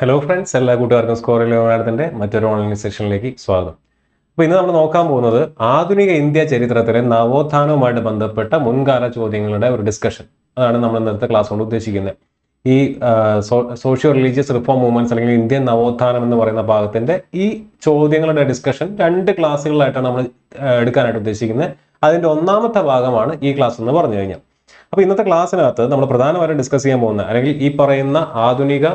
Hello friends, എല്ലാ കൂട്ടുകാർക്കും സ്കോറിലെ മറ്റൊരു ഓൺലൈൻ സെഷനിലേക്ക് സ്വാഗതം. അപ്പോൾ ഇന്ന് നമ്മൾ നോക്കാൻ പോകുന്നത് ആധുനിക ഇന്ത്യ ചരിത്രത്തിലെ നവോത്ഥാനവുമായിട്ട് ബന്ധപ്പെട്ട മുൻകാല ചോദ്യങ്ങളുടെ ഒരു ഡിസ്കഷൻ. അതാണ് നമ്മൾ ഇന്നത്തെ ക്ലാസ് കൊണ്ട് ഉദ്ദേശിക്കുന്നത്. ഈ സോഷ്യോ റിലീജിയസ് റിഫോം മൂവ്മെന്റ്സ് അല്ലെങ്കിൽ ഇന്ത്യൻ നവോത്ഥാനം എന്ന് പറയുന്ന ഭാഗത്തിന്റെ ഈ ചോദ്യങ്ങളുടെ ഡിസ്കഷൻ 2 ക്ലാസ്സുകളായിട്ടാണ് നമ്മൾ എടുക്കാനായിട്ട് ഉദ്ദേശിക്കുന്നത്. അതിന്റെ ഒന്നാമത്തെ ഭാഗമാണ് ഈ ക്ലാസ് എന്ന് പറഞ്ഞു കഴിഞ്ഞാൽ. അപ്പോൾ ഇന്നത്തെ ക്ലാസ്സിനകത്ത് നമ്മൾ പ്രധാനമായിട്ടും ഡിസ്കസ് ചെയ്യാൻ പോകുന്ന അല്ലെങ്കിൽ ഈ പറയുന്ന ആധുനിക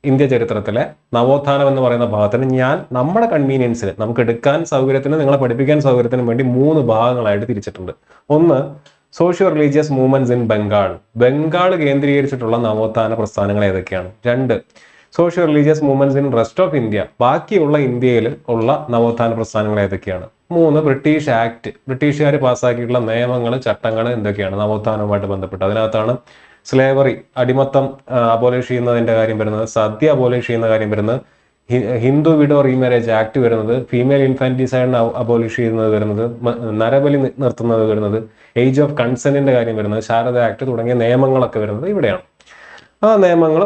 ഇന്ത്യ ചരിത്രത്തിലെ നവോത്ഥാനം എന്ന് പറയുന്ന ഭാഗത്തിന് ഞാൻ നമ്മുടെ കൺവീനിയൻസിന് നമുക്ക് എടുക്കാൻ സൗകര്യത്തിന് നിങ്ങളെ പഠിപ്പിക്കാൻ സൗകര്യത്തിനും വേണ്ടി 3 ഭാഗങ്ങളായിട്ട് തിരിച്ചിട്ടുണ്ട്. ഒന്ന്, socio religious movements in Bengal കേന്ദ്രീകരിച്ചിട്ടുള്ള നവോത്ഥാന പ്രസ്ഥാനങ്ങൾ ഏതൊക്കെയാണ്. 2, socio religious movements in rest of India, ബാക്കിയുള്ള ഇന്ത്യയിൽ ഉള്ള നവോത്ഥാന പ്രസ്ഥാനങ്ങൾ ഏതൊക്കെയാണ്. 3, ബ്രിട്ടീഷ് ആക്ട്, ബ്രിട്ടീഷുകാർ പാസ്സാക്കിയിട്ടുള്ള നിയമങ്ങൾ, ചട്ടങ്ങൾ എന്തൊക്കെയാണ് നവോത്ഥാനവുമായിട്ട് ബന്ധപ്പെട്ട്. അതിനകത്താണ് സ്ലേവറി, അടിമത്തം അബോളിഷ് ചെയ്യുന്നതിന്റെ കാര്യം വരുന്നത്, സദ്യ അബോളിഷ് ചെയ്യുന്ന കാര്യം വരുന്നത്, ഹിന്ദു വിഡോ റീമാരേജ് ആക്ട് വരുന്നത്, ഫീമെയിൽ ഇൻഫാന്റിസൈഡ് അബോളിഷ് ചെയ്യുന്നത് വരുന്നത്, നരബലി നിർത്തുന്നത് വരുന്നത്, ഏജ് ഓഫ് കൺസെന്റിന്റെ കാര്യം വരുന്നത്, ശാരദ ആക്ട് തുടങ്ങിയ നിയമങ്ങളൊക്കെ വരുന്നത് ഇവിടെയാണ്. ആ നിയമങ്ങൾ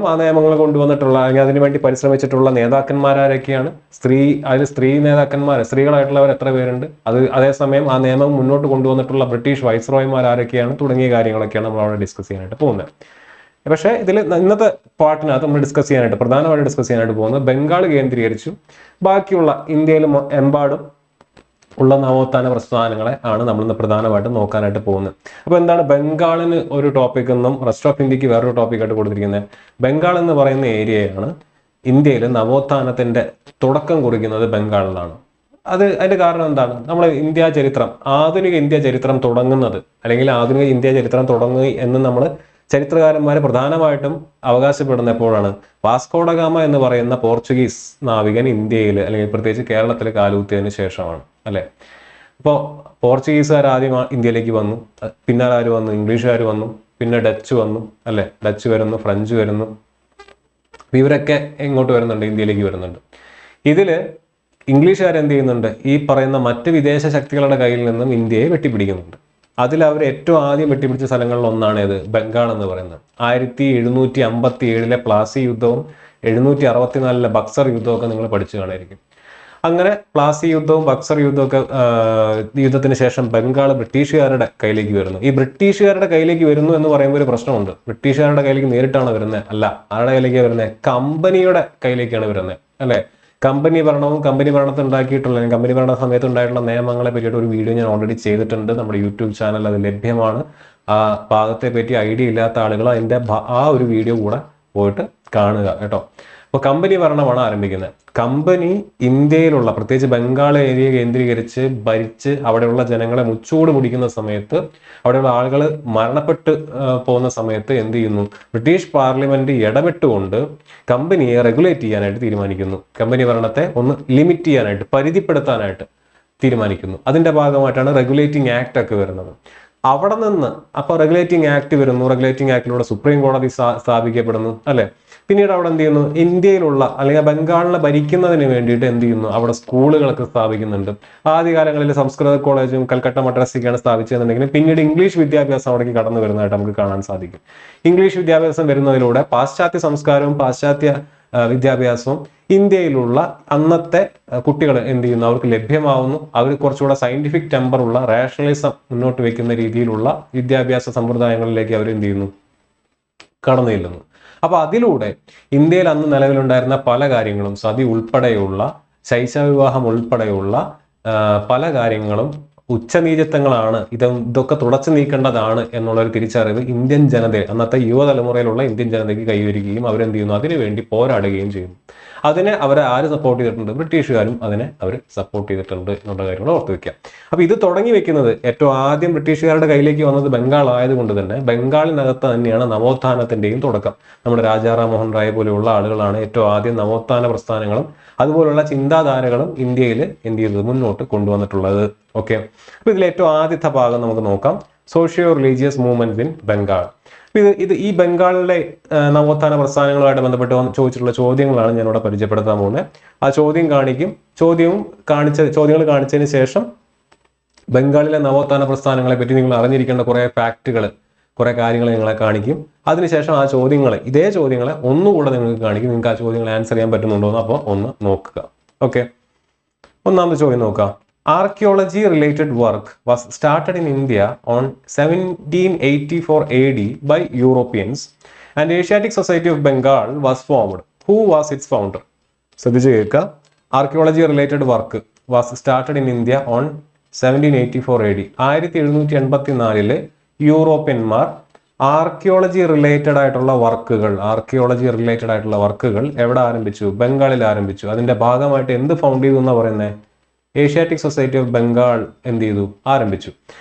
കൊണ്ടുവന്നിട്ടുള്ള അല്ലെങ്കിൽ അതിനുവേണ്ടി പരിശ്രമിച്ചിട്ടുള്ള നേതാക്കന്മാരൊക്കെയാണ്. അതിൽ സ്ത്രീ നേതാക്കന്മാർ, സ്ത്രീകളായിട്ടുള്ളവർ എത്ര പേരുണ്ട്, അതേസമയം ആ നിയമം മുന്നോട്ട് കൊണ്ടുവന്നിട്ടുള്ള ബ്രിട്ടീഷ് വൈസ്രോയ്മാർ ആരൊക്കെയാണ് തുടങ്ങിയ കാര്യങ്ങളൊക്കെയാണ് നമ്മൾ അവിടെ ഡിസ്കസ് ചെയ്യാനായിട്ട് പോകുന്നത്. പക്ഷേ ഇതിൽ ഇന്നത്തെ പാർട്ടിനകത്ത് നമ്മൾ പ്രധാനമായിട്ട് ഡിസ്കസ് ചെയ്യാനായിട്ട് പോകുന്നത് ബംഗാൾ കേന്ദ്രീകരിച്ചും ബാക്കിയുള്ള ഇന്ത്യയിൽ എമ്പാടും ഉള്ള നവോത്ഥാന പ്രസ്ഥാനങ്ങളെ ആണ് നമ്മൾ ഇന്ന് പ്രധാനമായിട്ടും നോക്കാനായിട്ട് പോകുന്നത്. അപ്പോൾ എന്താണ് ബംഗാളിന് ഒരു ടോപ്പിക് എന്നും റെസ്റ്റ് ഓഫ് ഇന്ത്യക്ക് വേറൊരു ടോപ്പിക്കായിട്ട് കൊടുത്തിരിക്കുന്നത്. ബംഗാൾ എന്ന് പറയുന്ന ഏരിയയാണ് ഇന്ത്യയിൽ നവോത്ഥാനത്തിന്റെ തുടക്കം കുറിക്കുന്നത് ബംഗാളിലാണ്. അതിന്റെ കാരണം എന്താണ്? നമ്മൾ ആധുനിക ഇന്ത്യ ചരിത്രം തുടങ്ങുന്നത് അല്ലെങ്കിൽ ആധുനിക ഇന്ത്യ ചരിത്രം തുടങ്ങി എന്ന് നമ്മൾ ചരിത്രകാരന്മാർ പ്രധാനമായിട്ടും അവകാശപ്പെടുന്ന എപ്പോഴാണ്? വാസ്കോഡഗാമ എന്ന് പറയുന്ന പോർച്ചുഗീസ് നാവികൻ ഇന്ത്യയിൽ അല്ലെങ്കിൽ പ്രത്യേകിച്ച് കേരളത്തിൽ കാലുകുത്തിയതിന് ശേഷമാണ്, അല്ലെ? അപ്പോൾ പോർച്ചുഗീസുകാർ ആദ്യം ഇന്ത്യയിലേക്ക് വന്നു, പിന്നെ ആര് വന്നു? ഇംഗ്ലീഷുകാർ വന്നു, പിന്നെ ഡച്ച് വന്നു, അല്ലെ? ഡച്ച് വരുന്നു, ഫ്രഞ്ച് വരുന്നു, ഇവരൊക്കെ എങ്ങോട്ട് വരുന്നുണ്ട്? ഇന്ത്യയിലേക്ക് വരുന്നുണ്ട്. ഇതില് ഇംഗ്ലീഷുകാർ എന്ത് ചെയ്യുന്നുണ്ട്? ഈ പറയുന്ന മറ്റ് വിദേശ ശക്തികളുടെ കയ്യിൽ നിന്നും ഇന്ത്യയെ വെട്ടിപ്പിടിക്കുന്നുണ്ട്. അതിൽ അവർ ഏറ്റവും ആദ്യം വെട്ടിപ്പിടിച്ച സ്ഥലങ്ങളിൽ ഒന്നാണ് ഇത് ബംഗാൾ എന്ന് പറയുന്നത്. 1757 പ്ലാസി യുദ്ധവും 764 ബക്സർ യുദ്ധവും ഒക്കെ നിങ്ങൾ പഠിച്ചു കാണായിരിക്കും. അങ്ങനെ പ്ലാസി യുദ്ധവും ബക്സർ യുദ്ധമൊക്കെ യുദ്ധത്തിന് ശേഷം ബംഗാൾ ബ്രിട്ടീഷുകാരുടെ കയ്യിലേക്ക് വരുന്നു. ഈ ബ്രിട്ടീഷുകാരുടെ കയ്യിലേക്ക് വരുന്നു എന്ന് പറയുമ്പോൾ ഒരു പ്രശ്നമുണ്ട്. ബ്രിട്ടീഷുകാരുടെ കയ്യിലേക്ക് നേരിട്ടാണ് വരുന്നത്? അല്ല. ആരുടെ കയ്യിലേക്കാണ് വരുന്നത്? കമ്പനിയുടെ കയ്യിലേക്കാണ് വരുന്നത്, അല്ലെ? കമ്പനി ഭരണത്തിൽ ഉണ്ടാക്കിയിട്ടുള്ള കമ്പനി ഭരണ സമയത്ത് ഉണ്ടായിട്ടുള്ള നിയമങ്ങളെ പറ്റിയിട്ട് ഒരു വീഡിയോ ഞാൻ ഓൾറെഡി ചെയ്തിട്ടുണ്ട്. നമ്മുടെ യൂട്യൂബ് ചാനൽ അത് ലഭ്യമാണ്. ആ ഭാഗത്തെ പറ്റി ഐഡിയ ഇല്ലാത്ത ആളുകൾ അതിന്റെ ആ ഒരു വീഡിയോ കൂടെ പോയിട്ട് കാണുക കേട്ടോ. അപ്പോൾ കമ്പനി ഭരണമാണ് ആരംഭിക്കുന്നത്. കമ്പനി ഇന്ത്യയിലുള്ള പ്രത്യേകിച്ച് ബംഗാൾ ഏരിയ കേന്ദ്രീകരിച്ച് ഭരിച്ച് അവിടെയുള്ള ജനങ്ങളെ മുച്ചൂട് മുടിക്കുന്ന സമയത്ത്, അവിടെയുള്ള ആളുകൾ മരണപ്പെട്ട് പോകുന്ന സമയത്ത് എന്ത് ചെയ്യുന്നു? ബ്രിട്ടീഷ് പാർലമെന്റ് ഇടപെട്ടുകൊണ്ട് കമ്പനിയെ റെഗുലേറ്റ് ചെയ്യാനായിട്ട് തീരുമാനിക്കുന്നു. കമ്പനി ഭരണത്തെ ഒന്ന് ലിമിറ്റ് ചെയ്യാനായിട്ട്, പരിധിപ്പെടുത്താനായിട്ട് തീരുമാനിക്കുന്നു. അതിന്റെ ഭാഗമായിട്ടാണ് റെഗുലേറ്റിംഗ് ആക്ട് ഒക്കെ വരുന്നത്. അവിടെ നിന്ന് അപ്പോൾ റെഗുലേറ്റിംഗ് ആക്ട് വരുന്നു. റെഗുലേറ്റിംഗ് ആക്ടിലൂടെ സുപ്രീം കോടതി സ്ഥാപിക്കപ്പെടുന്നു, അല്ലെ? പിന്നീട് അവിടെ എന്ത് ചെയ്യുന്നു? ഇന്ത്യയിലുള്ള അല്ലെങ്കിൽ ബംഗാളിനെ ഭരിക്കുന്നതിന് വേണ്ടിയിട്ട് എന്ത് ചെയ്യുന്നു? അവിടെ സ്കൂളുകളൊക്കെ സ്ഥാപിക്കുന്നുണ്ട്. ആദ്യകാലങ്ങളിൽ സംസ്കൃത കോളേജും കൽക്കട്ട മദ്രാസൊക്കെയാണ് സ്ഥാപിച്ചതെന്നുണ്ടെങ്കിൽ പിന്നീട് ഇംഗ്ലീഷ് വിദ്യാഭ്യാസം അവിടേക്ക് കടന്നു വരുന്നതായിട്ട് നമുക്ക് കാണാൻ സാധിക്കും. ഇംഗ്ലീഷ് വിദ്യാഭ്യാസം വരുന്നതിലൂടെ പാശ്ചാത്യ സംസ്കാരവും പാശ്ചാത്യ വിദ്യാഭ്യാസവും ഇന്ത്യയിലുള്ള അന്നത്തെ കുട്ടികൾ എന്ത് ചെയ്യുന്നു? അവർക്ക് ലഭ്യമാവുന്നു. അവർ കുറച്ചുകൂടെ സയന്റിഫിക് ടെമ്പറുള്ള റാഷണലിസം മുന്നോട്ട് വെക്കുന്ന രീതിയിലുള്ള വിദ്യാഭ്യാസ സമ്പ്രദായങ്ങളിലേക്ക് അവർ എന്ത് ചെയ്യുന്നു? കടന്നു ചെല്ലുന്നു. അപ്പൊ അതിലൂടെ ഇന്ത്യയിൽ അന്ന് നിലവിലുണ്ടായിരുന്ന പല കാര്യങ്ങളും, സതി ഉൾപ്പെടെയുള്ള, ശൈശവവിവാഹം ഉൾപ്പെടെയുള്ള പല കാര്യങ്ങളും ഉച്ചനീചത്വങ്ങളാണ്, ഇതൊക്കെ തുടച്ചു നീക്കേണ്ടതാണ് എന്നുള്ളൊരു തിരിച്ചറിവ് ഇന്ത്യൻ ജനതയെ, അന്നത്തെ യുവതലമുറയിലുള്ള ഇന്ത്യൻ ജനതയ്ക്ക് കൈവരികയും അവരെന്ത് ചെയ്യുന്നു? അതിനുവേണ്ടി പോരാടുകയും ചെയ്യുന്നു. അതിനെ അവരെ ആര് സപ്പോർട്ട് ചെയ്തിട്ടുണ്ട്? ബ്രിട്ടീഷുകാരും അതിനെ അവർ സപ്പോർട്ട് ചെയ്തിട്ടുണ്ട് എന്നുള്ള കാര്യങ്ങൾ ഓർത്ത് വെക്കാം. അപ്പൊ ഇത് തുടങ്ങി വെക്കുന്നത് ഏറ്റവും ആദ്യം ബ്രിട്ടീഷുകാരുടെ കയ്യിലേക്ക് വന്നത് ബംഗാൾ ആയതുകൊണ്ട് തന്നെ ബംഗാളിനകത്ത് തന്നെയാണ് നവോത്ഥാനത്തിന്റെയും തുടക്കം. നമ്മുടെ രാജാറാം മോഹൻ റായ് പോലെയുള്ള ആളുകളാണ് ഏറ്റവും ആദ്യം നവോത്ഥാന പ്രസ്ഥാനങ്ങളും അതുപോലുള്ള ചിന്താധാരകളും ഇന്ത്യയിൽ എന്ത് ചെയ്തത്? മുന്നോട്ട് കൊണ്ടുവന്നിട്ടുള്ളത്. ഓക്കെ, അപ്പൊ ഇതിൽ ഏറ്റവും ആദ്യത്തെ ഭാഗം നമുക്ക് നോക്കാം. Socio religious movements in Bengal. ഈ ബംഗാളിലെ നവോത്ഥാന പ്രസ്ഥാനങ്ങളുമായിട്ട് ബന്ധപ്പെട്ട് ചോദിച്ചിട്ടുള്ള ചോദ്യങ്ങളാണ് ഞാൻ ഇവിടെ പരിചയപ്പെടുത്താൻ പോകുന്നത്. ആ ചോദ്യങ്ങൾ കാണിച്ചതിന് ശേഷം ബംഗാളിലെ നവോത്ഥാന പ്രസ്ഥാനങ്ങളെ പറ്റി നിങ്ങൾ അറിഞ്ഞിരിക്കേണ്ട കുറെ ഫാക്റ്റുകൾ കുറേ കാര്യങ്ങൾ നിങ്ങളെ കാണിക്കും. അതിനുശേഷം ആ ചോദ്യങ്ങളെ, ഇതേ ചോദ്യങ്ങളെ ഒന്നുകൂടെ നിങ്ങൾക്ക് കാണിക്കും. നിങ്ങൾക്ക് ആ ചോദ്യങ്ങൾ ആൻസർ ചെയ്യാൻ പറ്റുന്നുണ്ടോ എന്ന് അപ്പോൾ ഒന്ന് നോക്കുക. ഓക്കെ, ഒന്നാമത്തെ ചോദ്യം നോക്കാം. Archaeology related work was started in India on 1784 AD by Europeans and Asiatic Society of Bengal was formed. Who was its founder? ശ്രദ്ധിച്ച് കേൾക്കുക. Archaeology related work was started in India on 1784 AD. 1784 യൂറോപ്യന്മാർ archaeology related ആയിട്ടുള്ള വർക്കുകൾ എവിടെ ആരംഭിച്ചു? ബംഗാളിൽ ആരംഭിച്ചു. അതിന്റെ ഭാഗമായിട്ട് എന്ത് ഫൗണ്ട് ചെയ്തു എന്നാ പറയുന്നത്? ഏഷ്യാറ്റിക് സൊസൈറ്റി ഓഫ് ബംഗാൾ എന്ത് ചെയ്തു? ആരംഭിച്ചു.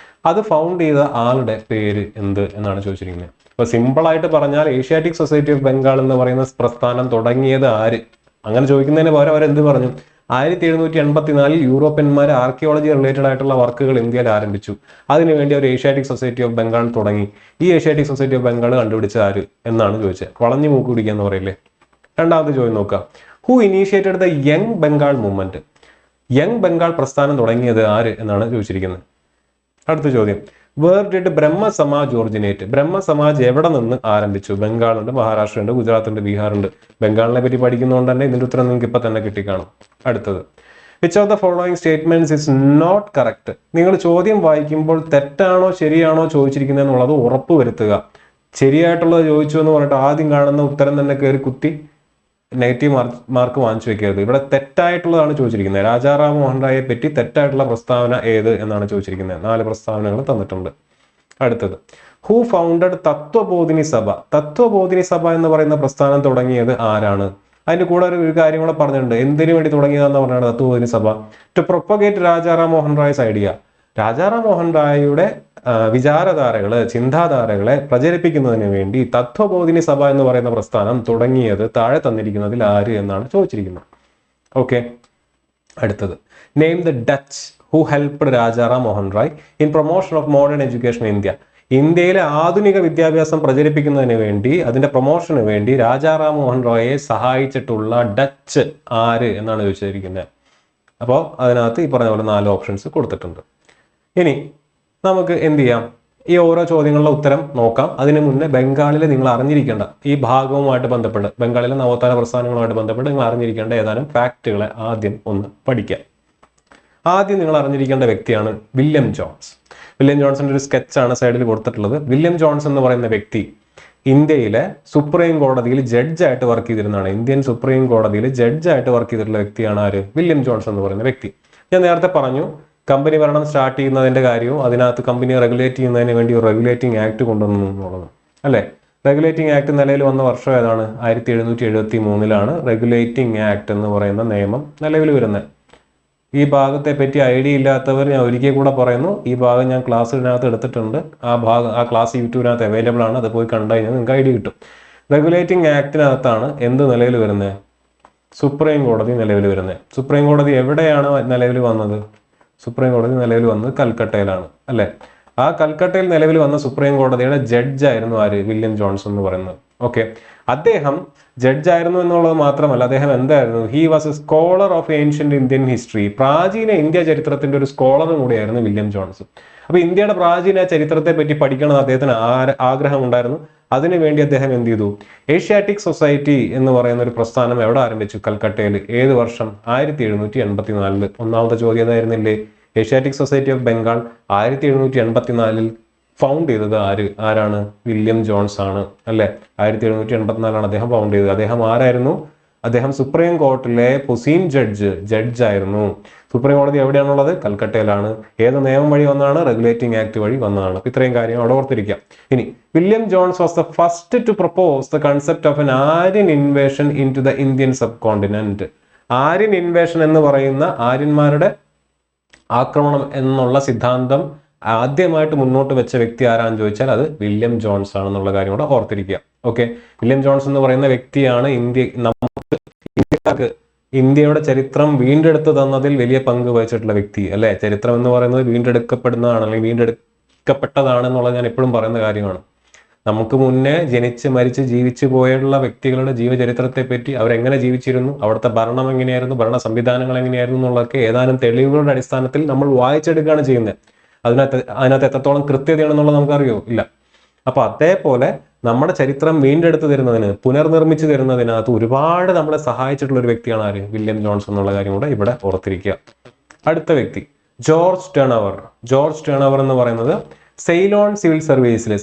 അത് ഫൗണ്ട് ചെയ്ത ആളുടെ പേര് എന്ത് എന്നാണ് ചോദിച്ചിരിക്കുന്നത്. ഇപ്പൊ സിമ്പിൾ ആയിട്ട് പറഞ്ഞാൽ ഏഷ്യാറ്റിക് സൊസൈറ്റി ഓഫ് ബംഗാൾ എന്ന് പറയുന്ന പ്രസ്ഥാനം തുടങ്ങിയത് ആര്? അങ്ങനെ ചോദിക്കുന്നതിന് പകരം അവരെന്ത് പറഞ്ഞു? 1784 യൂറോപ്യന്മാർ ആർക്കിയോളജി റിലേറ്റഡ് ആയിട്ടുള്ള വർക്കുകൾ ഇന്ത്യയിൽ ആരംഭിച്ചു. അതിനുവേണ്ടി അവർ ഏഷ്യാറ്റിക് സൊസൈറ്റി ഓഫ് ബംഗാൾ തുടങ്ങി. ഈ ഏഷ്യാറ്റിക് സൊസൈറ്റി ഓഫ് ബംഗാൾ കണ്ടുപിടിച്ച ആര് എന്നാണ് ചോദിച്ചത്. വളഞ്ഞു മൂക്ക് പിടിക്കുക എന്ന് പറയില്ലേ. രണ്ടാമത്തെ ചോദ്യം നോക്കാം. Who initiated the young Bengal movement? Young Bengal പ്രസ്ഥാനം തുടങ്ങിയത് ആര് എന്നാണ് ചോദിച്ചിരിക്കുന്നത്. അടുത്ത ചോദ്യം. Where did Brahmo Samaj originate? Brahmo Samaj എവിടെ നിന്ന് ആരംഭിച്ചു? ബംഗാളുണ്ട്, മഹാരാഷ്ട്ര ഉണ്ട്, ഗുജറാത്ത് ഉണ്ട്, ബീഹാർ ഉണ്ട്. ബംഗാളിനെ പറ്റി പഠിക്കുന്നതുകൊണ്ട് തന്നെ ഇതിന്റെ ഉത്തരം നിങ്ങൾക്ക് ഇപ്പൊ തന്നെ കിട്ടിക്കാണും. അടുത്തത്. Which of the following statements is not correct? നിങ്ങൾ ചോദ്യം വായിക്കുമ്പോൾ തെറ്റാണോ ശരിയാണോ ചോദിച്ചിരിക്കുന്നത് എന്നുള്ളത് ഉറപ്പ് വരുത്തുക. ശരിയായിട്ടുള്ളത് ചോദിച്ചു എന്ന് പറഞ്ഞിട്ട് ആദ്യം കാണുന്ന ഉത്തരം തന്നെ കയറി കുത്തി നെഗറ്റീവ് മാർക്ക് വാങ്ങിച്ചു വെക്കരുത്. ഇവിടെ തെറ്റായിട്ടുള്ളതാണ് ചോദിച്ചിരിക്കുന്നത്. രാജാറാം മോഹൻ റായെ പറ്റി തെറ്റായിട്ടുള്ള പ്രസ്താവന ഏത് എന്നാണ് ചോദിച്ചിരിക്കുന്നത്. 4 പ്രസ്താവനകൾ തന്നിട്ടുണ്ട്. അടുത്തത്. ഹു ഫൗണ്ടഡ് തത്വബോധിനി സഭ? തത്വബോധിനി സഭ എന്ന് പറയുന്ന പ്രസ്ഥാനം തുടങ്ങിയത് ആരാണ്? അതിന്റെ കൂടെ ഒരു കാര്യം കൂടെ പറഞ്ഞിട്ടുണ്ട്. എന്തിനു വേണ്ടി തുടങ്ങിയതെന്ന് പറഞ്ഞാണ് Tattvabodhini Sabha? To propagate Rajaram Mohan Roy's idea. Rajaram Mohan റായിയുടെ വിചാരധാരകള്, ചിന്താധാരകളെ പ്രചരിപ്പിക്കുന്നതിന് വേണ്ടി തത്വബോധിനി സഭ എന്ന് പറയുന്ന പ്രസ്ഥാനം തുടങ്ങിയത് താഴെ തന്നിരിക്കുന്നതിൽ ആര് എന്നാണ് ചോദിച്ചിരിക്കുന്നത്. ഓക്കെ, അടുത്തത്. Name the Dutch who helped Rajaram Mohan Roy in promotion of modern education in India? ഇന്ത്യയിലെ ആധുനിക വിദ്യാഭ്യാസം പ്രചരിപ്പിക്കുന്നതിന് വേണ്ടി, അതിന്റെ പ്രൊമോഷന് വേണ്ടി രാജാറാം മോഹൻ റോയെ സഹായിച്ചിട്ടുള്ള ഡച്ച് ആര് എന്നാണ് ചോദിച്ചിരിക്കുന്നത്. അപ്പോൾ അതിനകത്ത് ഈ പറഞ്ഞ പോലെ 4 ഓപ്ഷൻസ് കൊടുത്തിട്ടുണ്ട്. ഇനി നമുക്ക് എന്ത് ചെയ്യാം? ഈ ഓരോ ചോദ്യങ്ങളുടെ ഉത്തരം നോക്കാം. അതിനു മുന്നേ ബംഗാളിൽ നിങ്ങൾ അറിഞ്ഞിരിക്കേണ്ട ഈ ഭാഗവുമായിട്ട് ബന്ധപ്പെട്ട്, ബംഗാളിലെ നവോത്ഥാന പ്രസ്ഥാനങ്ങളുമായിട്ട് ബന്ധപ്പെട്ട് നിങ്ങൾ അറിഞ്ഞിരിക്കേണ്ട ഏതാനും ഫാക്റ്റുകളെ ആദ്യം ഒന്ന് പഠിക്കാം. ആദ്യം നിങ്ങൾ അറിഞ്ഞിരിക്കേണ്ട വ്യക്തിയാണ് വില്യം ജോൺസ്. വില്യം ജോൺസിന്റെ ഒരു സ്കെച്ചാണ് സൈഡിൽ കൊടുത്തിട്ടുള്ളത്. വില്യം ജോൺസ് എന്ന് പറയുന്ന വ്യക്തി ഇന്ത്യയിലെ സുപ്രീം കോടതിയിൽ ജഡ്ജായിട്ട് വർക്ക് ചെയ്തിരുന്നതാണ്. ഇന്ത്യൻ സുപ്രീം കോടതിയിൽ ജഡ്ജായിട്ട് വർക്ക് ചെയ്തിട്ടുള്ള വ്യക്തിയാണ് ആര്? വില്യം ജോൺസ് എന്ന് പറയുന്ന വ്യക്തി. ഞാൻ നേരത്തെ പറഞ്ഞു കമ്പനി ഭരണം സ്റ്റാർട്ട് ചെയ്യുന്നതിന്റെ കാര്യവും അതിനകത്ത് കമ്പനിയെ റെഗുലേറ്റ് ചെയ്യുന്നതിന് വേണ്ടി ഒരു റെഗുലേറ്റിംഗ് ആക്ട് കൊണ്ടുവന്നു എന്നുള്ളത് അല്ലേ. റെഗുലേറ്റിംഗ് ആക്ട് നിലവിൽ വന്ന വർഷം ഏതാണ്? 1773 റെഗുലേറ്റിംഗ് ആക്ട് എന്ന് പറയുന്ന നിയമം നിലവിൽ വരുന്നത്. ഈ ഭാഗത്തെ പറ്റി ഐഡിയ ഇല്ലാത്തവർ ഞാൻ ഒരിക്കൽ കൂടെ പറയുന്നു. ഈ ഭാഗം ഞാൻ ക്ലാസ്സിനകത്ത് എടുത്തിട്ടുണ്ട്. ആ ക്ലാസ് യൂട്യൂബിനകത്ത് അവൈലബിൾ ആണ്. അത് പോയി കണ്ടു കഴിഞ്ഞാൽ നിങ്ങൾക്ക് ഐഡിയ കിട്ടും. റെഗുലേറ്റിംഗ് ആക്ടിനകത്താണ് എന്ത് നിലവിൽ വരുന്നത്? സുപ്രീം കോടതി നിലവിൽ വരുന്നത്. സുപ്രീം കോടതി എവിടെയാണ് നിലവിൽ വന്നത്? സുപ്രീം കോടതി നിലവിൽ വന്നത് കൽക്കട്ടയിലാണ് അല്ലെ. ആ കൽക്കട്ടയിൽ നിലവിൽ വന്ന സുപ്രീം കോടതിയുടെ ജഡ്ജായിരുന്നു ആര്? വില്യം ജോൺസ് എന്ന് പറയുന്നത്. ഓക്കെ, അദ്ദേഹം ജഡ്ജായിരുന്നു എന്നുള്ളത് മാത്രമല്ല, അദ്ദേഹം എന്തായിരുന്നു? He was A scholar of ancient Indian history. പ്രാചീന ഇന്ത്യ ചരിത്രത്തിന്റെ ഒരു സ്കോളറും കൂടിയായിരുന്നു വില്യം ജോൺസ്. അപ്പൊ ഇന്ത്യയുടെ പ്രാചീന ചരിത്രത്തെ പറ്റി പഠിക്കണം അദ്ദേഹത്തിന് ആഗ്രഹം ഉണ്ടായിരുന്നു. അതിനുവേണ്ടി അദ്ദേഹം എന്ത് ചെയ്തു? ഏഷ്യാറ്റിക് സൊസൈറ്റി എന്ന് പറയുന്ന ഒരു പ്രസ്ഥാനം എവിടെ ആരംഭിച്ചു? കൽക്കട്ടയിൽ. ഏത് വർഷം? 1784. ഒന്നാമത്തെ ചോദ്യം അതായിരുന്നില്ലേ? Asiatic Society of Bengal 1784 found ചെയ്തത് ആരാണ്? വില്യം ജോൺസ് ആണ് അല്ലെ. 1784 അദ്ദേഹം ഫൗണ്ട് ചെയ്തത്. അദ്ദേഹം ആരായിരുന്നു? അദ്ദേഹം സുപ്രീം കോർട്ടിലെ പൊസീൻ ജഡ്ജായിരുന്നു. സുപ്രീം കോടതി എവിടെയാണുള്ളത്? കൽക്കട്ടയിലാണ്. ഏത് നിയമം വഴി വന്നതാണ്? റെഗുലേറ്റിംഗ് ആക്ട് വഴി വന്നതാണ്. ഇത്രയും കാര്യം അവിടെ ഓർത്തിരിക്കാം. ഇനി William Jones was the first to propose the concept of an Aryan invasion into the Indian subcontinent. Aryan invasion എന്ന് പറയുന്ന ആര്യന്മാരുടെ ആക്രമണം എന്നുള്ള സിദ്ധാന്തം ആദ്യമായിട്ട് മുന്നോട്ട് വെച്ച വ്യക്തി ആരാന്ന് ചോദിച്ചാൽ അത് വില്യം ജോൺസ് ആണെന്നുള്ള കാര്യം കൂടെ ഓർത്തിരിക്കുക. ഓക്കെ, വില്യം ജോൺസ് എന്ന് പറയുന്ന വ്യക്തിയാണ് ഇന്ത്യയുടെ ചരിത്രം വീണ്ടെടുത്ത് തന്നതിൽ വലിയ പങ്ക് വഹിച്ചിട്ടുള്ള വ്യക്തി അല്ലെ. ചരിത്രം എന്ന് പറയുന്നത് വീണ്ടെടുക്കപ്പെടുന്നതാണ്, അല്ലെങ്കിൽ വീണ്ടെടുക്കപ്പെട്ടതാണെന്നുള്ളത് ഞാൻ എപ്പോഴും പറയുന്ന കാര്യമാണ്. നമുക്ക് മുന്നേ ജനിച്ച് മരിച്ച് ജീവിച്ചു പോയുള്ള വ്യക്തികളുടെ ജീവചരിത്രത്തെ പറ്റി, അവരെങ്ങനെ ജീവിച്ചിരുന്നു, അവിടുത്തെ ഭരണം എങ്ങനെയായിരുന്നു, ഭരണ സംവിധാനങ്ങൾ എങ്ങനെയായിരുന്നു എന്നുള്ളതൊക്കെ ഏതാനും തെളിവുകളുടെ അടിസ്ഥാനത്തിൽ നമ്മൾ വായിച്ചെടുക്കുകയാണ് ചെയ്യുന്നത്. അതിനകത്ത് എത്രത്തോളം കൃത്യതയാണെന്നുള്ളത് നമുക്കറിയോ? ഇല്ല. അപ്പൊ അതേപോലെ നമ്മുടെ ചരിത്രം വീണ്ടെടുത്ത് തരുന്നതിന്, പുനർനിർമ്മിച്ചു തരുന്നതിനകത്ത് ഒരുപാട് നമ്മളെ സഹായിച്ചിട്ടുള്ള ഒരു വ്യക്തിയാണ് ആര്? വില്യം ജോൺസ് എന്നുള്ള കാര്യം കൂടെ ഇവിടെ ഓർത്തിരിക്കുക. അടുത്ത വ്യക്തി ജോർജ് ടേണവർ. ജോർജ് ടേണവർ എന്ന് പറയുന്നത് സെയിലോൺ സിവിൽ സർവീസിലെ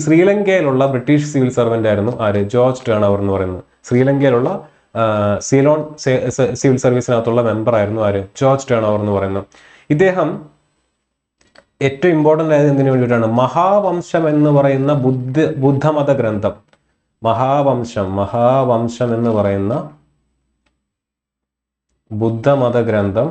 ശ്രീലങ്കയിലുള്ള ബ്രിട്ടീഷ് സിവിൽ സർവന്റ് ആയിരുന്നു ആര്? ജോർജ് ടേണവർ എന്ന് പറയുന്നത്. ശ്രീലങ്കയിലുള്ള സീലോൺ സിവിൽ സർവീസിനകത്തുള്ള മെമ്പർ ആയിരുന്നു ആര്? ജോർജ് ടേണവർ എന്ന് പറയുന്നത്. ഇദ്ദേഹം ഏറ്റവും ഇമ്പോർട്ടൻ്റ് ആയത് എന്തിനു വേണ്ടിയിട്ടാണ്? മഹാവംശം എന്ന് പറയുന്ന ബുദ്ധമത ഗ്രന്ഥം, മഹാവംശം എന്ന് പറയുന്ന ബുദ്ധമത ഗ്രന്ഥം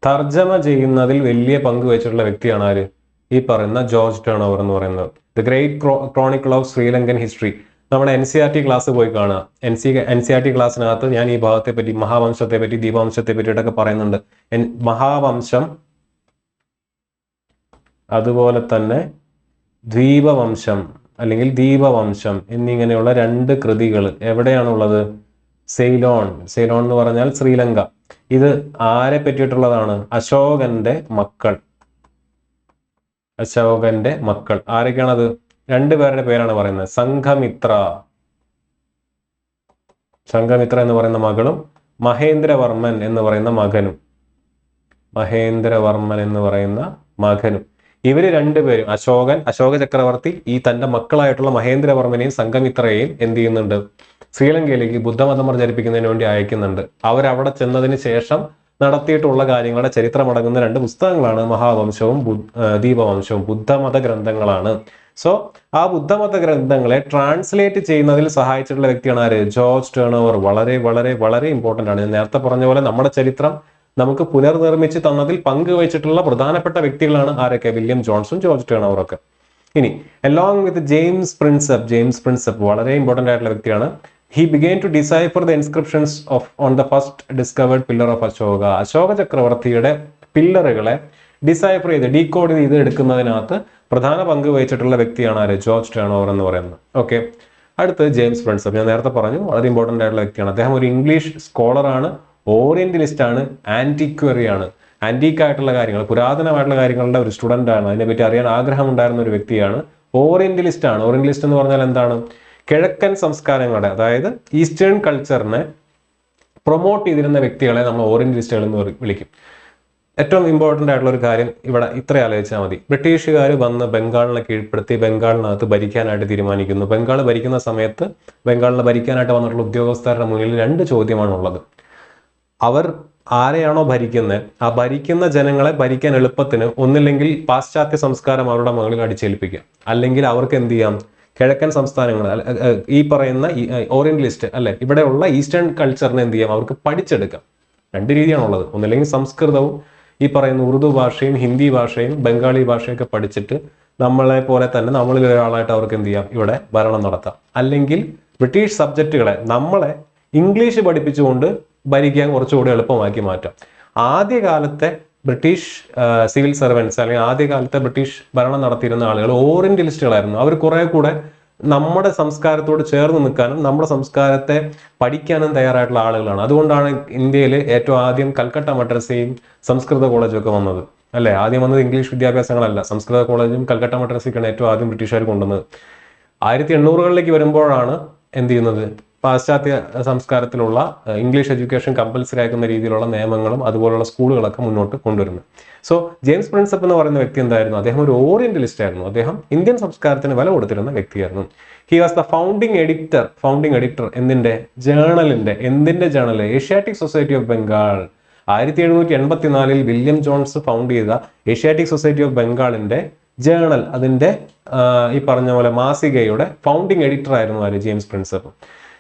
തർജ്ജമ ചെയ്യുന്നതിൽ വലിയ പങ്ക് വെച്ചിട്ടുള്ള വ്യക്തിയാണ് ആര്? ഈ പറയുന്ന ജോർജ് ടേണവർ എന്ന് പറയുന്നത്. The great Chronicle of Sri Lankan history. നമ്മുടെ NCERT ക്ലാസ് പോയി കാണുക. NCERT ക്ലാസ്സിനകത്ത് ഞാൻ ഈ ഭാഗത്തെ പറ്റി, മഹാവംശത്തെ പറ്റി, ദീപവംശത്തെ പറ്റിയിട്ടൊക്കെ പറയുന്നുണ്ട്. മഹാവംശം അതുപോലെ തന്നെ ദ്വീപവംശം അല്ലെങ്കിൽ ദീപവംശം എന്നിങ്ങനെയുള്ള 2 കൃതികൾ എവിടെയാണുള്ളത്? സെയിലോൺ എന്ന് പറഞ്ഞാൽ ശ്രീലങ്ക. ഇത് ആരെ പറ്റിയിട്ടുള്ളതാണ്? അശോകന്റെ മക്കൾ. ആരൊക്കെയാണത്? 2 പേരുടെ പേരാണ് പറയുന്നത്. സംഘമിത്ര എന്ന് പറയുന്ന മകളും മഹേന്ദ്രവർമ്മൻ എന്ന് പറയുന്ന മകനും. ഇവര് 2 പേരും, അശോക ചക്രവർത്തി ഈ തന്റെ മക്കളായിട്ടുള്ള മഹേന്ദ്രവർമ്മനെയും സംഘമിത്രയെയും എന്ത് ചെയ്യുന്നുണ്ട്? ശ്രീലങ്കയിലേക്ക് ബുദ്ധമതം പ്രചരിപ്പിക്കുന്നതിന് വേണ്ടി അയക്കുന്നുണ്ട്. അവരവിടെ ചെന്നതിന് ശേഷം നടത്തിയിട്ടുള്ള കാര്യങ്ങളുടെ ചരിത്രമടങ്ങുന്ന 2 പുസ്തകങ്ങളാണ് മഹാവംശവും ദീപവംശവും. ബുദ്ധമത ഗ്രന്ഥങ്ങളാണ്. സോ ആ ബുദ്ധമത ഗ്രന്ഥങ്ങളെ ട്രാൻസ്ലേറ്റ് ചെയ്യുന്നതിൽ സഹായിച്ചിട്ടുള്ള വ്യക്തിയാണ് ആര്? ജോർജ് ടേണവർ. വളരെ വളരെ വളരെ ഇമ്പോർട്ടൻ്റ് ആണ്. ഞാൻ നേരത്തെ പറഞ്ഞ പോലെ നമ്മുടെ ചരിത്രം നമുക്ക് പുനർനിർമ്മിച്ച് തന്നതിൽ പങ്കുവച്ചിട്ടുള്ള പ്രധാനപ്പെട്ട വ്യക്തികളാണ് ആരൊക്കെ? വില്യം ജോൺസും ജോർജ് ടേണവറും ഒക്കെ. ഇനി അലോങ് വിത്ത് ജെയിംസ് പ്രിൻസെപ്പ് വളരെ ഇമ്പോർട്ടൻ്റ് ആയിട്ടുള്ള വ്യക്തിയാണ്. He began to decipher the inscriptions on the first discovered pillar of Ashoka. Ashoka ചക്രവർത്തിയുടെ പില്ലറുകളെ ഡിസൈഫർ ഡീകോഡ് ചെയ്ത് എടുക്കുന്നതിനകത്ത് പ്രധാന പങ്ക് വഹിച്ചിട്ടുള്ള വ്യക്തിയാണ് ആര്? ജോർജ് ടേണവർ എന്ന് പറയുന്നത്. ഓക്കെ, അടുത്ത് ജെയിംസ് പ്രിൻസെപ്പ്. ഞാൻ നേരത്തെ പറഞ്ഞു വളരെ ഇമ്പോർട്ടൻ്റ് ആയിട്ടുള്ള വ്യക്തിയാണ്. അദ്ദേഹം ഒരു ഇംഗ്ലീഷ് സ്കോളറാണ്, ഓറിയന്റലിസ്റ്റ് ആണ്, ആന്റിക്വറി ആണ്. ആന്റീക്ക് ആയിട്ടുള്ള കാര്യങ്ങൾ, പുരാതനമായിട്ടുള്ള കാര്യങ്ങളുടെ ഒരു സ്റ്റുഡൻ്റ് ആണ്. അതിനെപ്പറ്റി അറിയാൻ ആഗ്രഹമുണ്ടായിരുന്ന ഒരു വ്യക്തിയാണ്. ഓറിയന്റലിസ്റ്റ് ആണ്. ഓറിയന്റലിസ്റ്റ് എന്ന് പറഞ്ഞാൽ എന്താണ്? കിഴക്കൻ സംസ്കാരങ്ങളുടെ, അതായത് ഈസ്റ്റേൺ കൾച്ചറിനെ പ്രൊമോട്ട് ചെയ്തിരുന്ന വ്യക്തികളെ നമ്മൾ ഓറിയന്റലിസ്റ്റുകൾ എന്ന് വിളിക്കും. ഏറ്റവും ഇമ്പോർട്ടൻ്റ് ആയിട്ടുള്ള ഒരു കാര്യം ഇവിടെ ഇത്ര ആലോചിച്ചാൽ മതി. ബ്രിട്ടീഷുകാർ വന്ന് ബംഗാളിനെ കീഴ്പ്പെടുത്തി ബംഗാളിനകത്ത് ഭരിക്കാനായിട്ട് തീരുമാനിക്കുന്നു. ബംഗാൾ ഭരിക്കുന്ന സമയത്ത് ബംഗാളിനെ ഭരിക്കാനായിട്ട് വന്നിട്ടുള്ള ഉദ്യോഗസ്ഥരുടെ മുന്നിൽ 2 ചോദ്യമാണുള്ളത്. അവർ ആരെയാണോ ഭരിക്കുന്നത്, ആ ഭരിക്കുന്ന ജനങ്ങളെ ഭരിക്കാൻ എളുപ്പത്തിന് ഒന്നില്ലെങ്കിൽ പാശ്ചാത്യ സംസ്കാരം അവരുടെ മുകളിൽ അടിച്ചേൽപ്പിക്കുക, അല്ലെങ്കിൽ അവർക്ക് എന്ത് ചെയ്യാം? കിഴക്കൻ സംസ്ഥാനങ്ങൾ, ഈ പറയുന്ന ഓറിയന്റലിസ്റ്റ് അല്ലെ, ഇവിടെയുള്ള ഈസ്റ്റേൺ കൾച്ചറിനെ എന്ത് ചെയ്യാം? അവർക്ക് പഠിച്ചെടുക്കാം. 2 രീതിയാണുള്ളത്. ഒന്നില്ലെങ്കിൽ സംസ്കൃതവും ഈ പറയുന്ന ഉറുദു ഭാഷയും ഹിന്ദി ഭാഷയും ബംഗാളി ഭാഷയൊക്കെ പഠിച്ചിട്ട് നമ്മളെ പോലെ തന്നെ നമ്മളിൽ ഒരാളായിട്ട് അവർക്ക് എന്ത് ചെയ്യാം? ഇവിടെ ഭരണം നടത്താം. അല്ലെങ്കിൽ ബ്രിട്ടീഷ് സബ്ജക്റ്റുകളെ നമ്മളെ ഇംഗ്ലീഷ് പഠിപ്പിച്ചുകൊണ്ട് ഭരിക്കാൻ കുറച്ചുകൂടി എളുപ്പമാക്കി മാറ്റാം. ആദ്യകാലത്തെ ബ്രിട്ടീഷ് സിവിൽ സർവൻസ് അല്ലെങ്കിൽ ആദ്യകാലത്തെ ബ്രിട്ടീഷ് ഭരണം നടത്തിയിരുന്ന ആളുകൾ ഓറിയന്റലിസ്റ്റുകളായിരുന്നു. അവർ കുറെ കൂടെ നമ്മുടെ സംസ്കാരത്തോട് ചേർന്ന് നിൽക്കാനും നമ്മുടെ സംസ്കാരത്തെ പഠിക്കാനും തയ്യാറായിട്ടുള്ള ആളുകളാണ്. അതുകൊണ്ടാണ് ഇന്ത്യയിൽ ഏറ്റവും ആദ്യം കൽക്കട്ട മദ്രസയും സംസ്കൃത കോളേജും ഒക്കെ വന്നത് അല്ലെ. ആദ്യം വന്നത് ഇംഗ്ലീഷ് വിദ്യാഭ്യാസങ്ങളല്ല, സംസ്കൃത കോളേജും കൽക്കട്ട മദ്രസയ്ക്കാണ് ഏറ്റവും ആദ്യം ബ്രിട്ടീഷുകാർ കൊണ്ടുവന്നത്. 1800കളിലേക്ക് വരുമ്പോഴാണ് എന്ത് ചെയ്യുന്നത്? പാശ്ചാത്യ സംസ്കാരത്തിലുള്ള ഇംഗ്ലീഷ് എഡ്യൂക്കേഷൻ കമ്പൽസറി ആക്കുന്ന രീതിയിലുള്ള നിയമങ്ങളും അതുപോലുള്ള സ്കൂളുകളൊക്കെ മുന്നോട്ട് കൊണ്ടുവരുന്നത്. സോ ജെയിംസ് പ്രിൻസെപ്പ് എന്ന് പറയുന്ന വ്യക്തി എന്തായിരുന്നു? അദ്ദേഹം ഒരു ഓറിയന്റലിസ്റ്റ് ആയിരുന്നു. അദ്ദേഹം ഇന്ത്യൻ സംസ്കാരത്തിന് വില കൊടുത്തിരുന്ന വ്യക്തിയായിരുന്നു. He was the founding editor എന്തിന്റെ journal? Asiatic Society of Bengal. 1784 William Jones found ചെയ്ത ഏഷ്യാറ്റിക് സൊസൈറ്റി ഓഫ് ബംഗാളിന്റെ ജേണൽ, അതിന്റെ ഈ പറഞ്ഞ പോലെ മാസികയുടെ ഫൗണ്ടിങ് എഡിറ്റർ ആയിരുന്നു ആര്? James Prinsep.